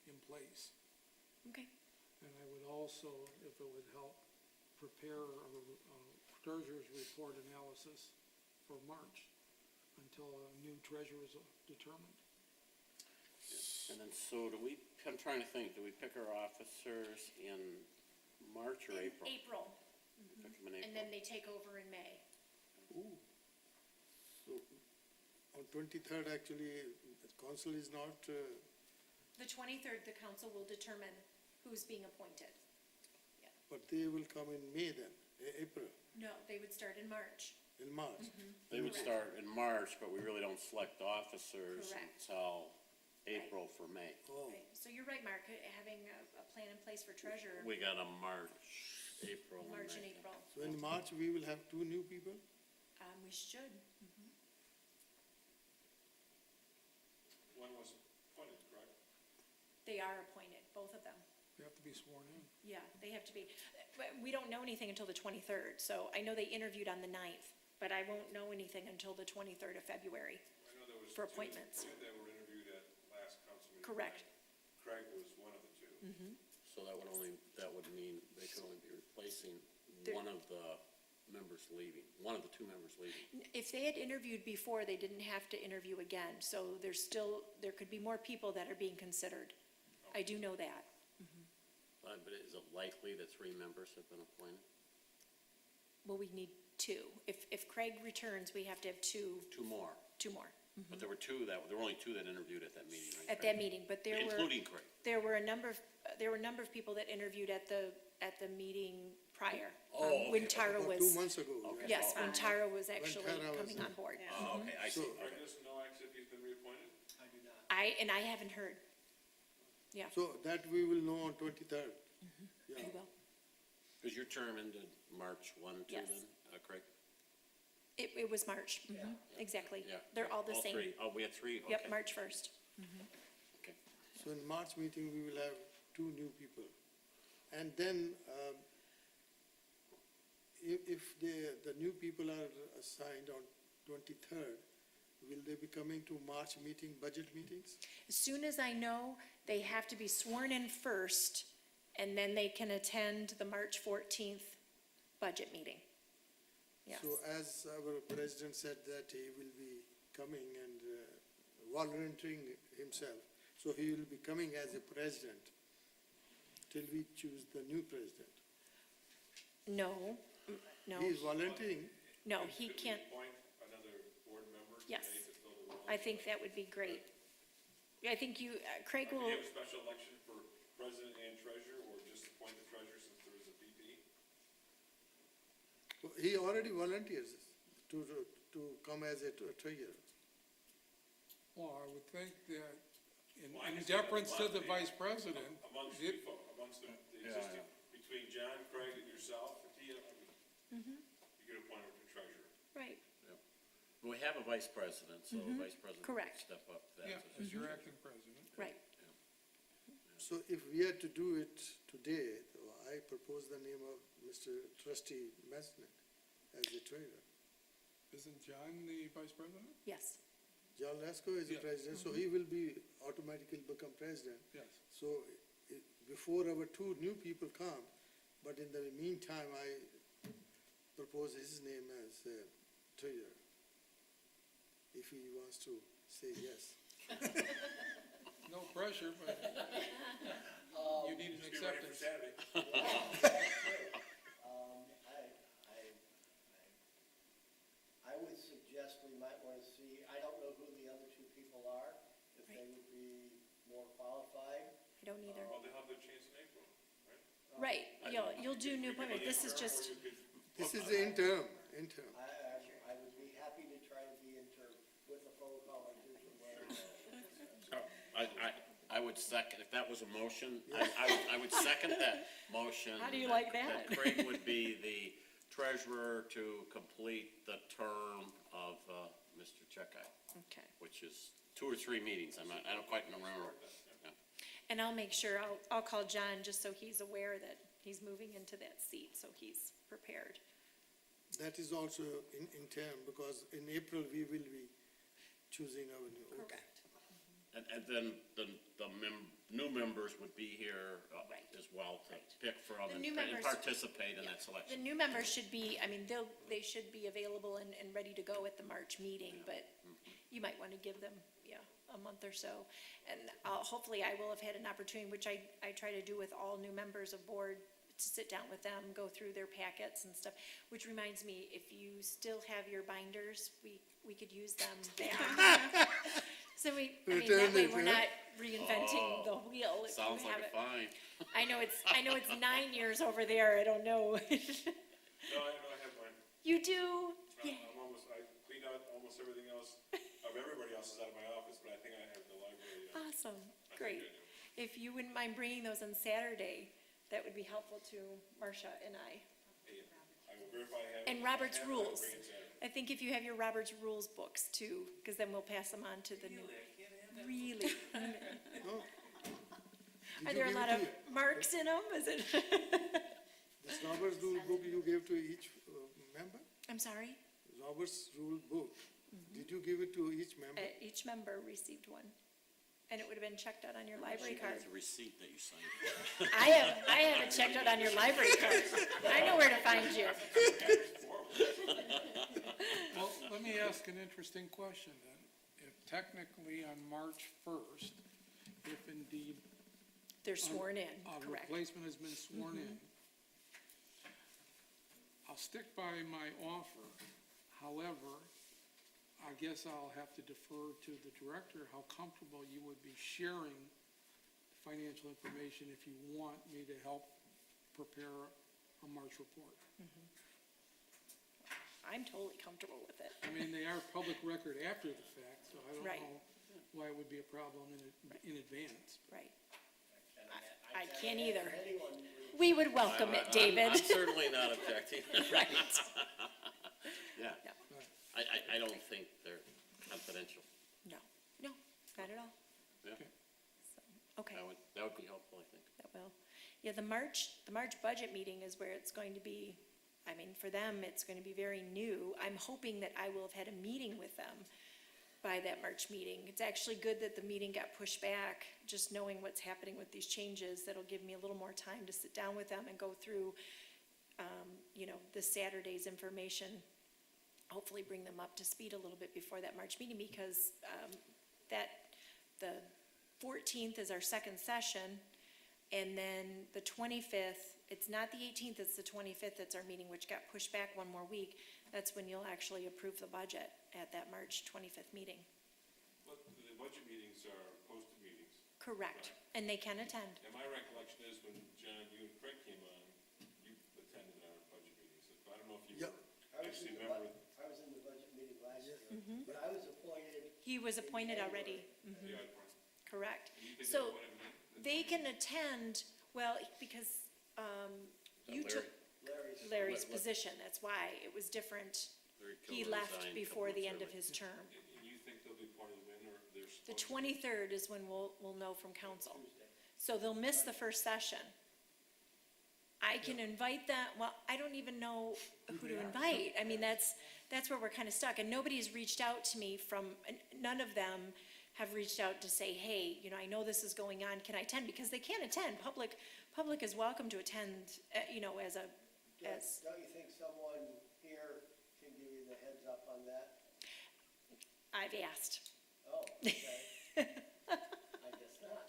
in place. Okay. And I would also, if it would help, prepare a treasurer's report analysis for March until a new treasurer is determined. And then so I'm trying to think, do we pick our officers in March or April? April, Pick them in and April. then they take over in May. So on 23rd, actually, the council is not, The 23rd, the council will determine who's being appointed. but they will come in May then, April, No, they would start in March. in March. They would start in March, but we really don't select officers Correct. until April for May. Oh, Right. So you're right, Mark, having a plan in place for treasurer, We got a March, April, and March and May. April. so in March, we will have two new people? We should. One was appointed, correct? They are appointed, both of them. They have to be sworn in. Yeah, they have to be. But we don't know anything until the 23rd, so I know they interviewed on the 9th, but I won't know anything until the 23rd of February. I know there was For two appointments. that were interviewed at last council meeting. Correct. Craig was one of the two. So that would mean they could only be replacing There- one of the members leaving, one of the two members leaving. If they had interviewed before, they didn't have to interview again, so there could be more people that are being considered. I do know that. But is it likely that three members have been appointed? Well, we need two. If Craig returns, we have to have two Two more. But there were only two that interviewed at that meeting, right? at that meeting, but Including Craig. there were a number of people that interviewed at the meeting prior. Oh, When okay. Tara About was, 2 months ago. Okay. yes, when Tara was actually Tara was coming in. on board. Oh, okay, I see. So- Okay. Does no act if he's been reappointed? I haven't heard. Yeah, So that we will know on 23rd. we Yeah. will. Is your term ended March 1, 2 Yes. then, Craig? It was March, exactly. Yeah. They're all the All same. three. Oh, we had three, okay. Yep, March 1st. Okay. So in March meeting, we will have two new people. And then, if the new people are assigned on 23rd, will they be coming to March meeting, budget meetings? As soon as I know, they have to be sworn in first, and then they can attend the March 14th budget meeting. Yes. So as our president said that he will be coming and volunteering himself, so he will be coming as a president till we choose the new president. No, no, He is volunteering. no, he can't, Appoint another board member Yes. today to fill the role. I think that would be great. I think you, Craig will, Do you have a special election for president and treasurer, or just appoint the treasurer since there is a VP? He already volunteers to come as a treasurer. Well, I would think that in Well, I in understand deference to the the- vice president, Amongst it- the existing, between John, Craig, and yourself, Tia, I mean, you could appoint him for treasurer. right, We have a vice president, so the vice president can Correct. step up to that. yeah, position. as your acting president. right. So if we had to do it today, I propose the name of Mr. Trustee Mesnet as the treasurer. Isn't John the vice president? Yes, John Lesko is the Yeah. president, so he will be automatically become president. Yes. So before our two new people come, but in the meantime, I propose his name as treasurer. If he wants to say yes. No pressure, but you need an Just be ready for acceptance. Saturday. I would suggest we might want to see, I don't know who the other two people are, if they would be more qualified. I don't either. Well, they'll have their chance in April, right? Right, you'll do new appointment, this is just, This is the interim. I would be happy to try to be interim with a phone call or two from where. I would second, if that was a motion, I would second that motion. How do you like that? Craig would be the treasurer to complete the term of Mr. Checkeye, okay. which is 2 or 3 meetings. I don't quite remember. Yeah. And I'll make sure, I'll call John just so he's aware that he's moving into that seat, so he's prepared. That is also in term, because in April, we will be choosing our new. Okay. Correct. And then the new members would be here Right. as well to Right. pick from The and new members- participate in that The selection. new members should be, I mean, they should be available and ready to go at the March meeting, but you might want to give them, a month or so. And hopefully I will have had an opportunity, which I try to do with all new members of board, to sit down with them, go through their packets and stuff. Which reminds me, if you still have your binders, we could use them back. So that Return way it, we're huh? not reinventing the wheel. If you Sounds like have a it. fine. I know it's 9 years over there, I don't know. No, I have mine. You do? Yeah. I cleaned out almost everything else, of everybody else's out of my office, but I think I have the library. Awesome, I think great. I do. If you wouldn't mind bringing those on Saturday, that would be helpful to Marcia and I. Hey, I will verify I have. And Robert's I have it, I'll rules. bring it Saturday. I think if you have your Robert's Rules books too, because then we'll pass them on to the new. Really? No? Are Did you there a give lot it of to- marks in them? Is it? This Robert's rule book you gave to each member? I'm sorry? Robert's rule book, did you give it to each member? Each member received one. And it would have been checked out on your She library card. has a receipt that you signed. I have it checked out on your library card. I know where to find you. Well, let me ask an interesting question then. If technically on March 1st, if indeed They're sworn in, a correct? replacement has been sworn in, I'll stick by my offer. However, I guess I'll have to defer to the director how comfortable you would be sharing financial information if you want me to help prepare a March report. I'm totally comfortable with it. I mean, they are public record after the fact, so I don't Right. know why it would be a problem in advance. Right. I can't either. We would welcome it, David. I'm certainly not objecting. Right. Yeah. Yeah. I don't think they're confidential. No, not at all. Yeah. So, okay, That would be helpful, I think. that will. Yeah, the March budget meeting is where it's going to be I mean, for them, it's gonna be very new. I'm hoping that I will have had a meeting with them by that March meeting. It's actually good that the meeting got pushed back, just knowing what's happening with these changes. That'll give me a little more time to sit down with them and go through, this Saturday's information. Hopefully bring them up to speed a little bit before that March meeting, because, the 14th is our second session, and then the 25th, it's not the 18th, it's the 25th, that's our meeting, which got pushed back one more week. That's when you'll actually approve the budget at that March 25th meeting. But the budget meetings are posted meetings. Correct, and they can attend. And my recollection is when John, you and Craig came on, you attended our budget meetings. So I don't know if you Yeah. were actually a member of. I was in the budget meeting last year, but I was appointed. He was appointed already, Yeah, correct. you think So they wanted to- they can attend, well, because you took Larry's position, that's why it was different. Larry He Kilmer left resigned a before couple the months end of early. his term. And you think they'll be part of the win, or they're supposed The to? 23rd is when we'll know from council. So they'll miss the first session. I can invite them, well, I don't even know who to invite. I mean, that's where we're kind of stuck. And nobody's reached out to me none of them have reached out to say, hey, I know this is going on, can I attend? Because they can attend. Public is welcome to attend, as, Don't you think someone here can give you the heads up on that? I've asked. Oh, okay. I guess not.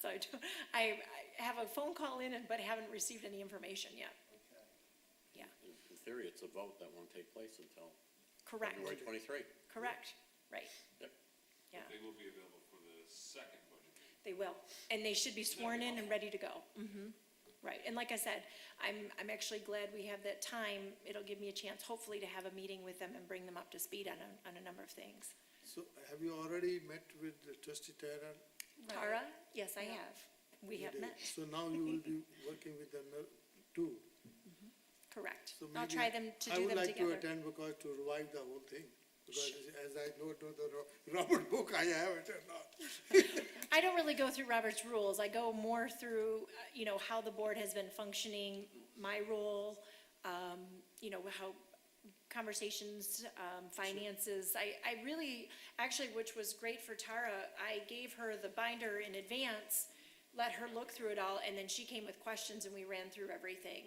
So I have a phone call in, but haven't received any information yet. Okay. Yeah, In theory, it's a vote that won't take place until correct, February 23. correct, right, Yep. yeah. They will be available for the second budget meeting. They will, and they should be sworn in and ready to go. Right, and like I said, I'm actually glad we have that time. It'll give me a chance, hopefully, to have a meeting with them and bring them up to speed on a number of things. So have you already met with trustee Tara? Tara, yes, I have. We have met, So now you will be working with them too. correct. So I'll maybe try them to do them I would like to together. attend because to revive the whole thing. Because as I know the Robert book, I have it or not. I don't really go through Robert's rules. I go more through, how the board has been functioning, my role, how conversations, finances. I really, actually, which was great for Tara, I gave her the binder in advance, let her look through it all, and then she came with questions and we ran through everything,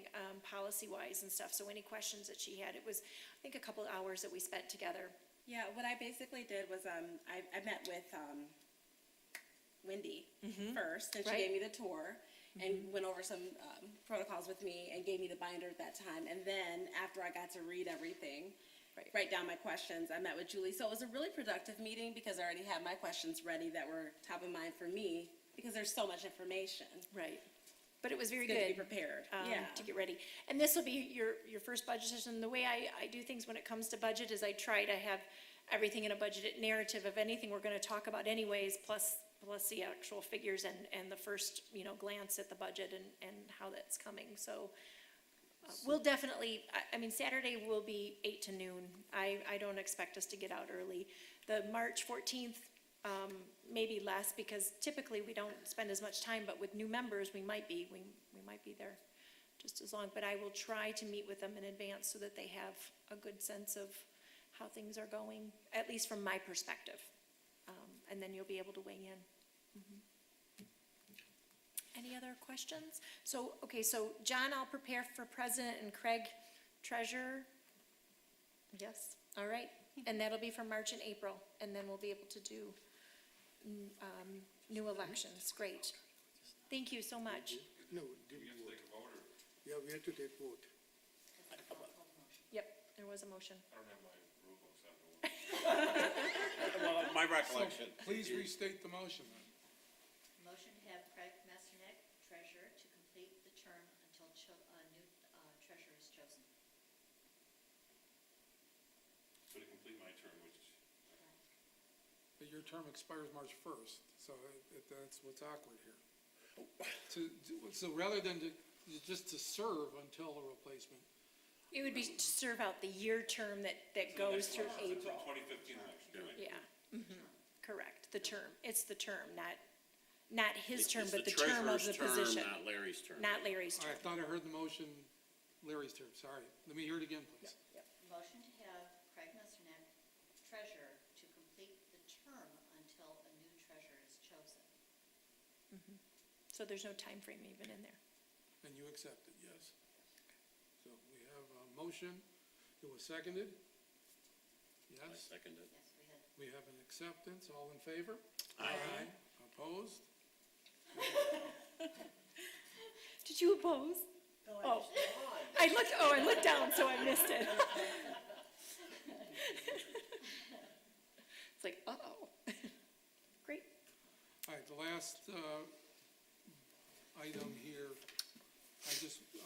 policy-wise and stuff. So any questions that she had, it was, I think, a couple hours that we spent together. Yeah, what I basically did was, I met with, Wendy first, and she Right. gave me the tour and went over some, protocols with me and gave me the binder at that time. And then, after I got to read everything, Right. write down my questions, I met with Julie. So it was a really productive meeting because I already had my questions ready that were top of mind for me, because there's so much information. Right. But it was very It's good to be good. prepared. um, Yeah. To get ready. And this will be your first budget session. The way I do things when it comes to budget is I try to have everything in a budgeted narrative of anything we're gonna talk about anyways, plus the actual figures and the first, glance at the budget and how that's coming. So we'll definitely, I mean, Saturday will be 8 to noon. I don't expect us to get out early. The March 14th, maybe less, because typically we don't spend as much time, but with new members, we might be there just as long. But I will try to meet with them in advance so that they have a good sense of how things are going, at least from my perspective. And then you'll be able to weigh in. Any other questions? So, okay, so John, I'll prepare for president, and Craig treasurer? Yes, all right. And that'll be for March and April, and then we'll be able to do new elections. Great. Thank you so much. No, did you vote? Yeah, we had to take vote. Yep, there was a motion. I don't have my rule books, I don't know. Well, my recollection, Please restate the motion then. Motion to have Craig Messernick, treasurer, to complete the term until new treasurer is chosen. So to complete my term, which, But your term expires March 1st, so that's what's awkward here. So rather than just to serve until a replacement, It would be to serve out the year term that goes through April. 2015 election, right? Yeah, correct, the term. It's the term, not his term, it's but the the term of the treasurer's term, position. not Larry's term. Not Larry's I term. thought I heard the motion Larry's turn, sorry. Let me hear it again, please. Motion to have Craig Mesternak, treasurer, to complete the term until a new treasurer is chosen. So there's no time frame even in there. And you accept it, yes? So we have a motion. It was seconded? I Yes? second it. Yes, we had. We have an acceptance. All in favor? Aye. Opposed? Did you oppose? Oh, I looked down, so I missed it. It's like, uh-oh. Great. All right, the last item here,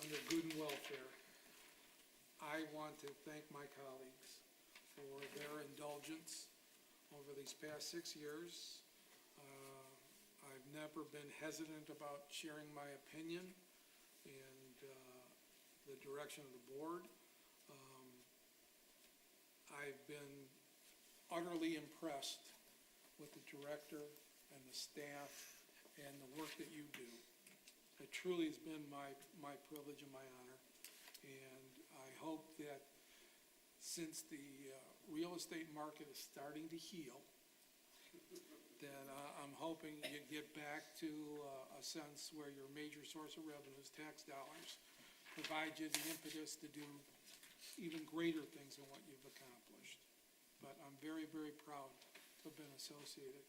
under good and welfare, I want to thank my colleagues for their indulgence over these past 6 years. I've never been hesitant about sharing my opinion and the direction of the board. I've been utterly impressed with the director and the staff and the work that you do. It truly has been my privilege and my honor. And I hope that since the real estate market is starting to heal, then I'm hoping you get back to a sense where your major source of revenue is tax dollars, provide you the impetus to do even greater things than what you've accomplished. But I'm very, very proud to have been associated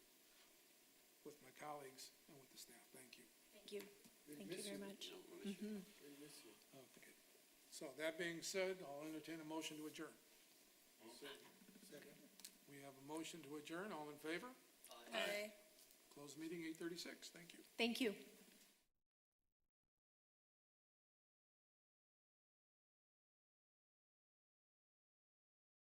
with my colleagues and with the staff. Thank you. Thank you. Thank you very much. Okay. So that being said, I'll entertain a motion to adjourn. We have a motion to adjourn. All in favor? Aye. Close meeting 8:36. Thank you. Thank you.